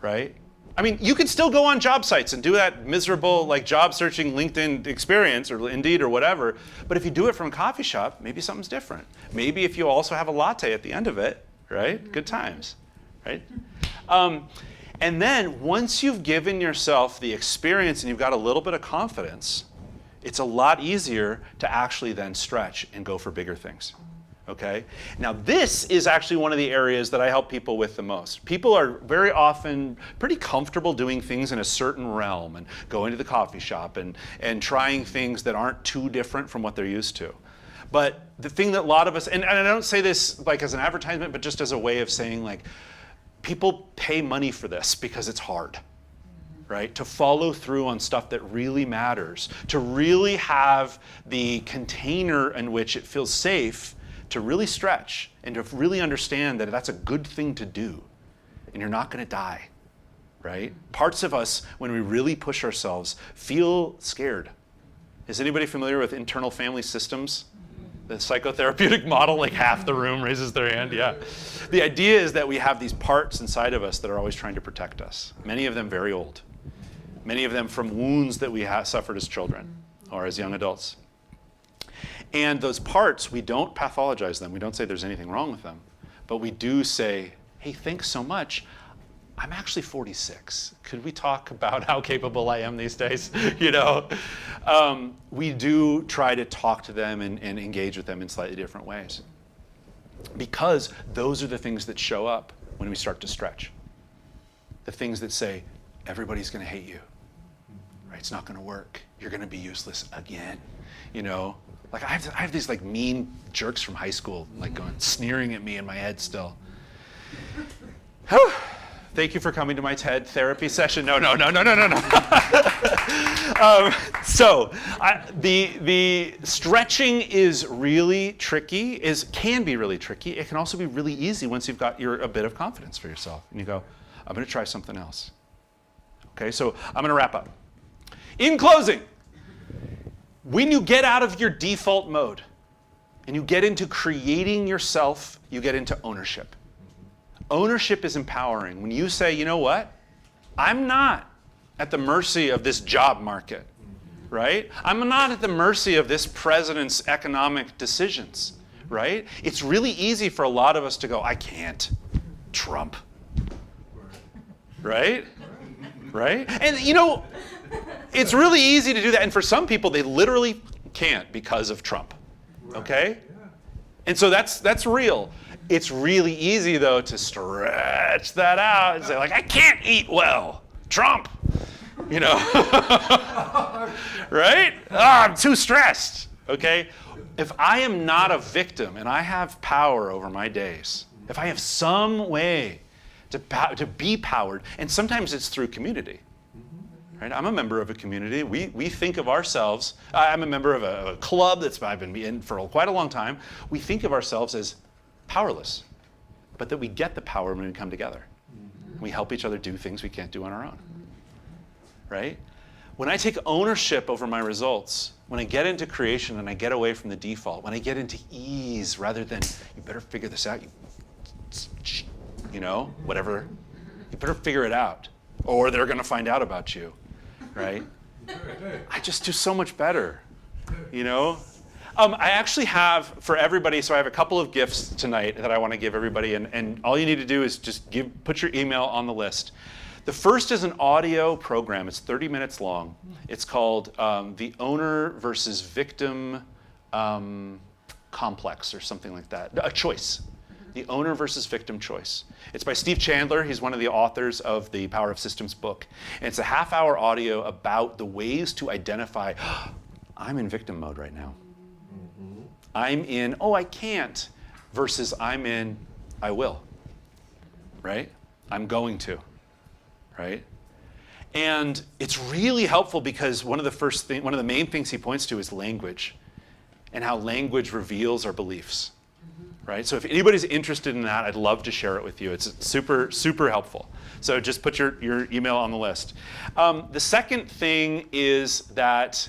right? I mean, you could still go on job sites and do that miserable like job searching LinkedIn experience or Indeed or whatever, but if you do it from a coffee shop, maybe something's different. Maybe if you also have a latte at the end of it, right? Good times, right? And then once you've given yourself the experience and you've got a little bit of confidence, it's a lot easier to actually then stretch and go for bigger things. Okay? Now this is actually one of the areas that I help people with the most. People are very often pretty comfortable doing things in a certain realm and going to the coffee shop and trying things that aren't too different from what they're used to. But the thing that a lot of us, and I don't say this like as an advertisement, but just as a way of saying like, people pay money for this because it's hard. Right? To follow through on stuff that really matters, to really have the container in which it feels safe to really stretch and to really understand that that's a good thing to do and you're not going to die, right? Parts of us, when we really push ourselves, feel scared. Is anybody familiar with internal family systems? The psychotherapeutic model, like half the room raises their hand, yeah. The idea is that we have these parts inside of us that are always trying to protect us, many of them very old. Many of them from wounds that we suffered as children or as young adults. And those parts, we don't pathologize them. We don't say there's anything wrong with them. But we do say, hey, thanks so much. I'm actually 46. Could we talk about how capable I am these days? You know, we do try to talk to them and engage with them in slightly different ways. Because those are the things that show up when we start to stretch. The things that say, everybody's going to hate you. Right? It's not going to work. You're going to be useless again. You know, like I have these like mean jerks from high school, like going sneering at me in my head still. Thank you for coming to my TED therapy session. No. The stretching is really tricky. Can be really tricky. It can also be really easy once you've got a bit of confidence for yourself, and you go, I'm going to try something else. Okay, so I'm going to wrap up. In closing, when you get out of your default mode and you get into creating yourself, you get into ownership. Ownership is empowering. When you say, you know what? I'm not at the mercy of this job market, right? I'm not at the mercy of this president's economic decisions, right? It's really easy for a lot of us to go, I can't. Trump. Right? Right? And you know, it's really easy to do that. And for some people, they literally can't because of Trump. Okay? And so that's real. It's really easy, though, to stretch that out and say, like, I can't eat well. Trump. You know? Right? I'm too stressed. Okay? If I am not a victim and I have power over my days, if I have some way to be powered, and sometimes it's through community. Right? I'm a member of a community. We think of ourselves, I'm a member of a club I've been in for quite a long time. We think of ourselves as powerless, but that we get the power when we come together. We help each other do things we can't do on our own. Right? When I take ownership over my results, when I get into creation and I get away from the default, when I get into ease rather than, you better figure this out, you you know, whatever. You better figure it out, or they're going to find out about you, right? I just do so much better, you know? I actually have, for everybody, so I have a couple of gifts tonight that I want to give everybody, and all you need to do is just put your email on the list. The first is an audio program. It's 30 minutes long. It's called The Owner versus Victim Complex, or something like that. A choice. The Owner versus Victim Choice. It's by Steve Chandler. He's one of the authors of the Power of Systems book. And it's a half-hour audio about the ways to identify, I'm in victim mode right now. I'm in, oh, I can't, versus I'm in, I will, right? I'm going to, right? And it's really helpful because one of the main things he points to is language, and how language reveals our beliefs, right? So if anybody's interested in that, I'd love to share it with you. It's super, super helpful. So just put your email on the list. The second thing is that,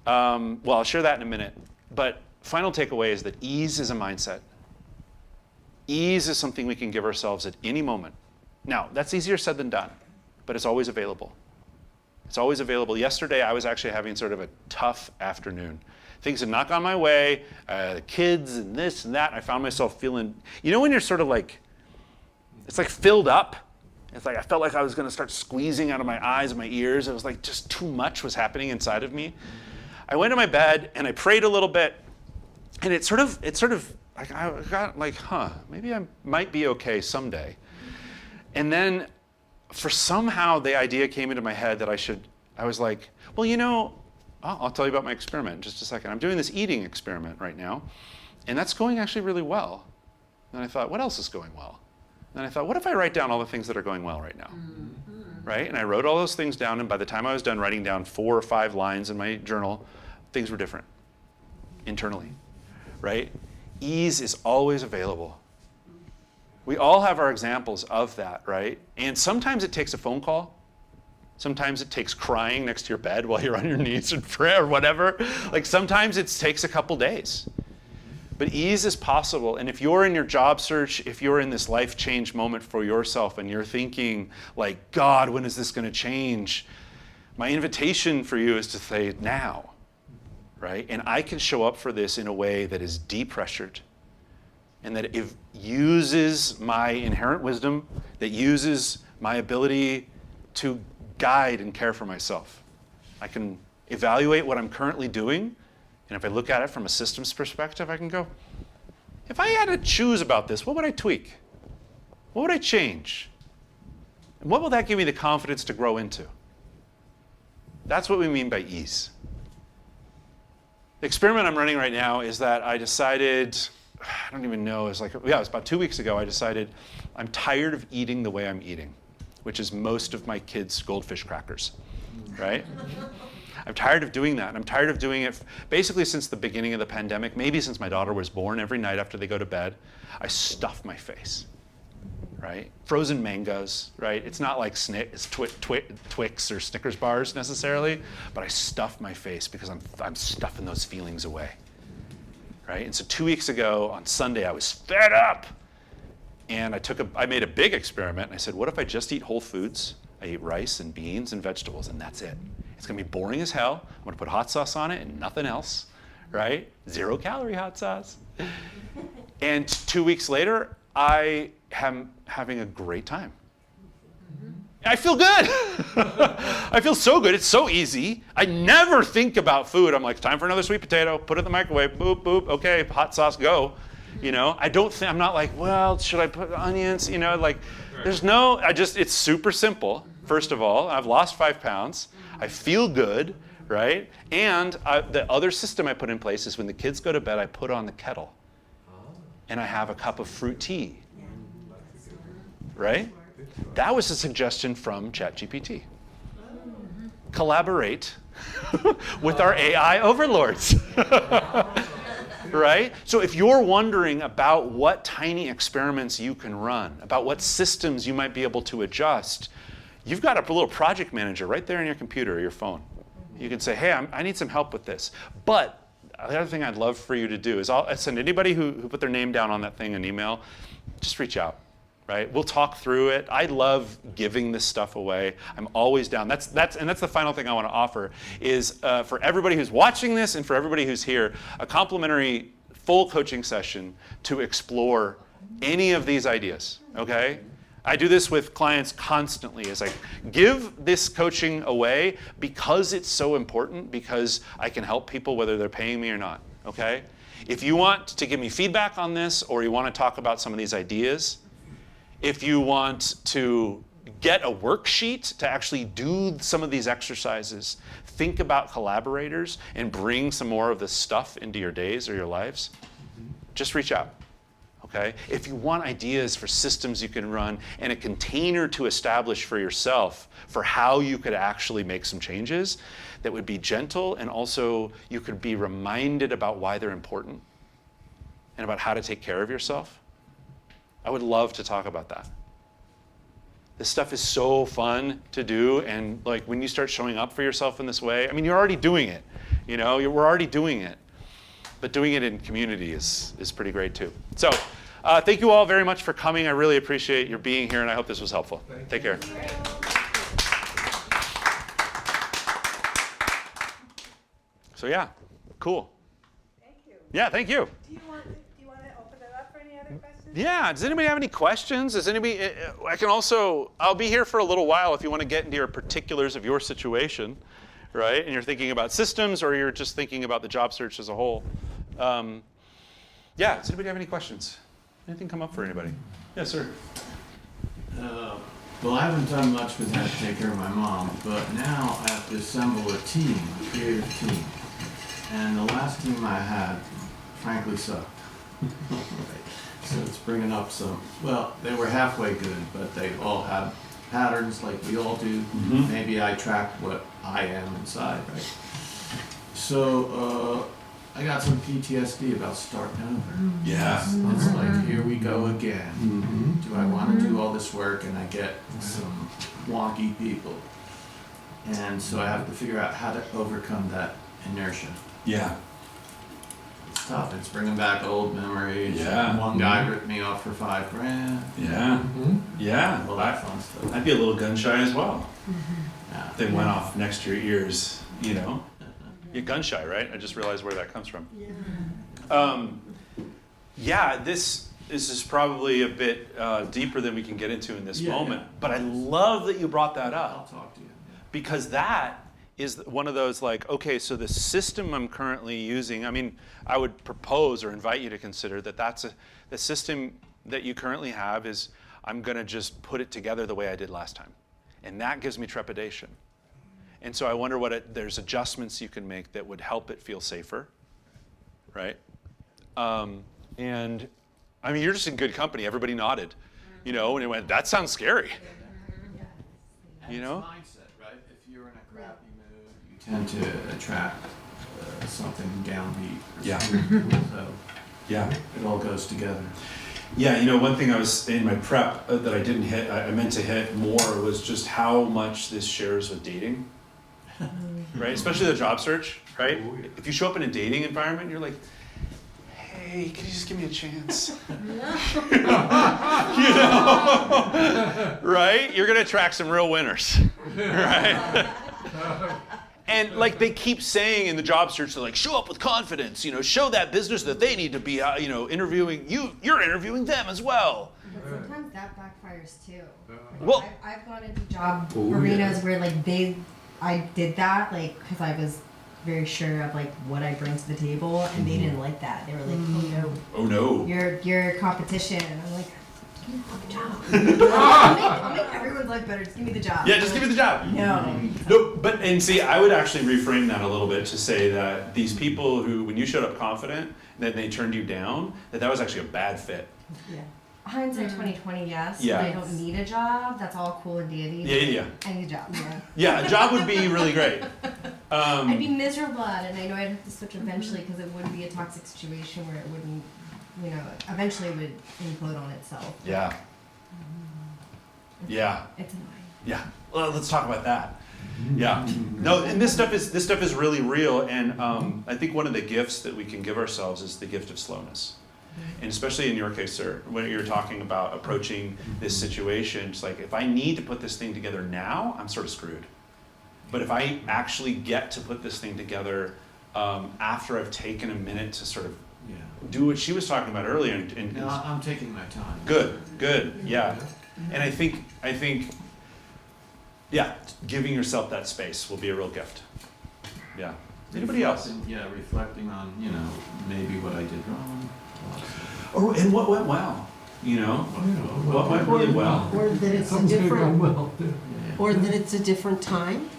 well, I'll share that in a minute, but final takeaway is that ease is a mindset. Ease is something we can give ourselves at any moment. Now, that's easier said than done, but it's always available. It's always available. Yesterday, I was actually having sort of a tough afternoon. Things had not gone my way, the kids and this and that, and I found myself feeling, you know when you're sort of like, it's like filled up? It's like I felt like I was gonna start squeezing out of my eyes and my ears. It was like just too much was happening inside of me. I went to my bed and I prayed a little bit, and it sort of, like I got like, maybe I might be okay someday. And then for somehow the idea came into my head that I was like, well, you know, I'll tell you about my experiment in just a second. I'm doing this eating experiment right now, and that's going actually really well. And I thought, what else is going well? And I thought, what if I write down all the things that are going well right now? Right? And I wrote all those things down, and by the time I was done writing down 4 or 5 lines in my journal, things were different internally, right? Ease is always available. We all have our examples of that, right? And sometimes it takes a phone call. Sometimes it takes crying next to your bed while you're on your knees in prayer or whatever. Like sometimes it takes a couple days. But ease is possible. And if you're in your job search, if you're in this life change moment for yourself and you're thinking like, God, when is this going to change? My invitation for you is to say now, right? And I can show up for this in a way that is depressured and that it uses my inherent wisdom, that uses my ability to guide and care for myself. I can evaluate what I'm currently doing, and if I look at it from a systems perspective, I can go, if I had to choose about this, what would I tweak? What would I change? And what will that give me the confidence to grow into? That's what we mean by ease. The experiment I'm running right now is that I decided, I don't even know, it was about 2 weeks ago, I decided I'm tired of eating the way I'm eating, which is most of my kids' goldfish crackers, right? I'm tired of doing that, and I'm tired of doing it basically since the beginning of the pandemic, maybe since my daughter was born. Every night after they go to bed, I stuff my face, right? Frozen mangoes, right? It's not like Twix or Snickers bars necessarily, but I stuff my face because I'm stuffing those feelings away, right? And so 2 weeks ago on Sunday, I was fed up. And I made a big experiment, and I said, what if I just eat whole foods? I eat rice and beans and vegetables, and that's it. It's gonna be boring as hell. I'm gonna put hot sauce on it and nothing else, right? 0 calorie hot sauce. And 2 weeks later, I am having a great time. I feel good. I feel so good. It's so easy. I never think about food. I'm like, time for another sweet potato. Put it in the microwave. Boop, boop. Okay, hot sauce, go. You know, I'm not like, well, should I put onions? You know, like, it's super simple. First of all, I've lost 5 pounds. I feel good, right? And the other system I put in place is when the kids go to bed, I put on the kettle. And I have a cup of fruit tea, right? That was a suggestion from ChatGPT. Collaborate with our AI overlords. Right? So if you're wondering about what tiny experiments you can run, about what systems you might be able to adjust, you've got a little project manager right there in your computer or your phone. You can say, hey, I need some help with this. But the other thing I'd love for you to do is I'll send anybody who put their name down on that thing an email. just reach out, right? We'll talk through it. I love giving this stuff away. I'm always down. That's the final thing I want to offer is for everybody who's watching this and for everybody who's here, a complimentary full coaching session to explore any of these ideas, okay? I do this with clients constantly, is I give this coaching away because it's so important, because I can help people whether they're paying me or not, okay? If you want to give me feedback on this, or you want to talk about some of these ideas, if you want to get a worksheet to actually do some of these exercises, think about collaborators and bring some more of this stuff into your days or your lives, just reach out. Okay? If you want ideas for systems you can run and a container to establish for yourself for how you could actually make some changes that would be gentle, and also you could be reminded about why they're important and about how to take care of yourself, I would love to talk about that. This stuff is so fun to do, and like when you start showing up for yourself in this way, I mean, you're already doing it. You know, we're already doing it. But doing it in community is pretty great too. So thank you all very much for coming. I really appreciate your being here, and I hope this was helpful. Take care. So yeah, cool. Thank you. Yeah, thank you. Do you want to open it up for any other questions? Yeah, does anybody have any questions? Does anybody, I'll be here for a little while if you want to get into your particulars of your situation, right? And you're thinking about systems, or you're just thinking about the job search as a whole. Yeah, does anybody have any questions? Anything come up for anybody? Yes, sir. Well, I haven't done much with that to take care of my mom, but now I have to assemble a team, a creative team. And the last team I had, frankly, sucked. So it's bringing up some, well, they were halfway good, but they all had patterns like we all do. Mm-hmm. Maybe I track what I am inside, right? So I got some PTSD about starting over. Yeah. It's like, here we go again. Do I want to do all this work and I get some wonky people? And so I have to figure out how to overcome that inertia. Yeah. It's tough. It's bringing back old memories. Yeah. One guy ripped me off for $5,000. Yeah. Yeah. All that fun stuff. I'd be a little gun shy as well. Yeah. They went off next to your ears, you know? You're gun shy, right? I just realized where that comes from. Yeah, this is probably a bit deeper than we can get into in this moment, but I love that you brought that I'll up, talk to you. because that is one of those like, okay, so the system I'm currently using, I mean, I would propose or invite you to consider that the system that you currently have is, I'm gonna just put it together the way I did last time. And that gives me trepidation. And so I wonder there's adjustments you can make that would help it feel safer, right? And I mean, you're just in good company. Everybody nodded, you know, and it went, that sounds scary. You know? It's mindset, right? If you're in a crappy mood, you tend to attract something downbeat. Yeah. So Yeah. it all goes together. Yeah, you know, one thing I was in my prep that I didn't hit, I meant to hit more, was just how much this shares with dating, right? Especially the job search, right? If you show up in a dating environment, you're like, hey, can you just give me a chance? You know, right? You're gonna attract some real winners, right? And like they keep saying in the job search, they're like, show up with confidence, you know, show that business that they need to be, you know, interviewing you. You're interviewing them as well. But sometimes that backfires too. Like, Well- I've gone into job arenas where like I did that like because I was very sure of like what I bring to the table, and they didn't like that. They were like, oh no, Oh no. you're competition, and I'm like, give me the job. I'll make everyone's life better. Just give me the job. Yeah, just give me the job. No. No, but and see, I would actually reframe that a little bit to say that these people who, when you showed up confident, then they turned you down, that was actually a bad fit. Yeah. Hindsight 2020, yes. Yeah. But I don't need a job. That's all cool and dandy. Yeah. I need a job. Yeah. Yeah, a job would be really great. I'd be miserable at it, and I know I'd have to switch eventually because it would be a toxic situation where it wouldn't, you know, eventually would implode on itself. Yeah. Yeah. It's annoying. Yeah. Well, let's talk about that. Yeah. No, and this stuff is really real, and I think one of the gifts that we can give ourselves is the gift of slowness. And especially in your case, sir, when you're talking about approaching this situation, it's like, if I need to put this thing together now, I'm sort of screwed. But if I actually get to put this thing together after I've taken a minute to sort of Yeah. do what she was talking about earlier, and No, I'm taking my time. good, yeah. And I think, yeah, giving yourself that space will be a real gift. Yeah. Anybody else? Yeah, reflecting on, maybe what I did wrong. And what went well? What went really well? Or that it's a Something's gonna go different, well. or that it's a different time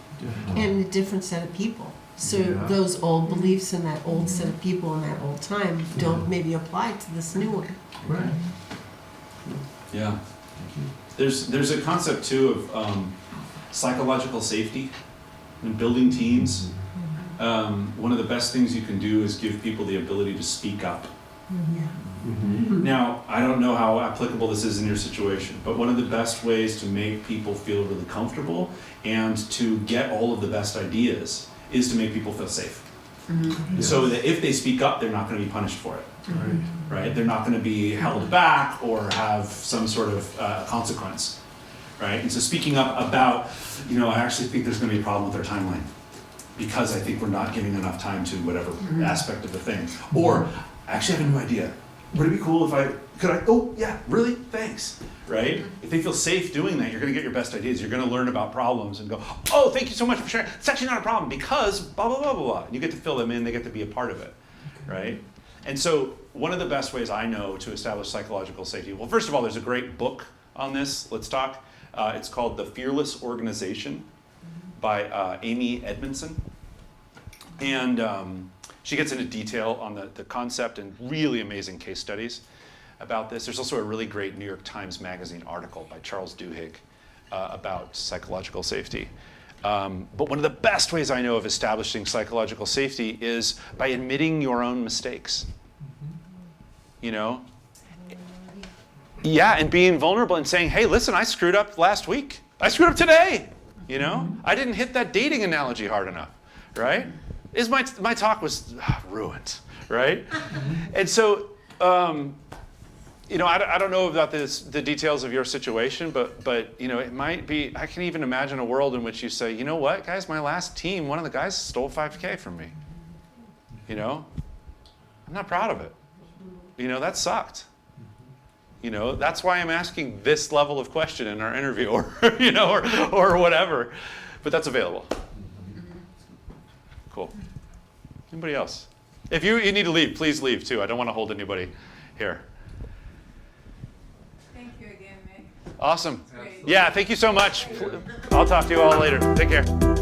and a different set of people. So Yeah. those old beliefs and that old set of people in that old time don't maybe apply to this new one. Right. Yeah. There's a concept too of psychological safety and building teams. One of the best things you can do is give people the ability to speak up. Now, I don't know how applicable this is in your situation, but one of the best ways to make people feel really comfortable and to get all of the best ideas is to make people feel safe. So that if they speak up, they're not going to be punished for it, Right. right? They're not going to be held back or have some sort of consequence, right? And so speaking up about, I actually think there's going to be a problem with our timeline because I think we're not giving enough time to whatever aspect of the thing. Or, I actually have a new idea. Would it be cool if oh yeah, really, thanks, right? If they feel safe doing that, you're gonna get your best ideas. You're gonna learn about problems and go, oh, thank you so much for sharing. It's actually not a problem because blah, blah, blah, blah, blah. And you get to fill them in, they get to be a part of it, right? And so one of the best ways I know to establish psychological safety, well, first of all, there's a great book on this, let's talk. It's called The Fearless Organization by Amy Edmondson. And she gets into detail on the concept and really amazing case studies about this. There's also a really great New York Times Magazine article by Charles Duhigg about psychological safety. But one of the best ways I know of establishing psychological safety is by admitting your own mistakes. Yeah, and being vulnerable and saying, hey, listen, I screwed up last week. I screwed up today. I didn't hit that dating analogy hard enough, right? My talk was ruined, right? And so, I don't know about the details of your situation, but it might be. I can even imagine a world in which you say, you know what, guys, my last team, one of the guys stole $5K from me. I'm not proud of it. That sucked. That's why I'm asking this level of question in our interview, or or whatever. But that's available. Cool. Anybody else? If you need to leave, please leave too. I don't want to hold anybody here. Thank you again, Mick. Awesome. Great. Yeah, thank you so much. I'll talk to you all later. Take care.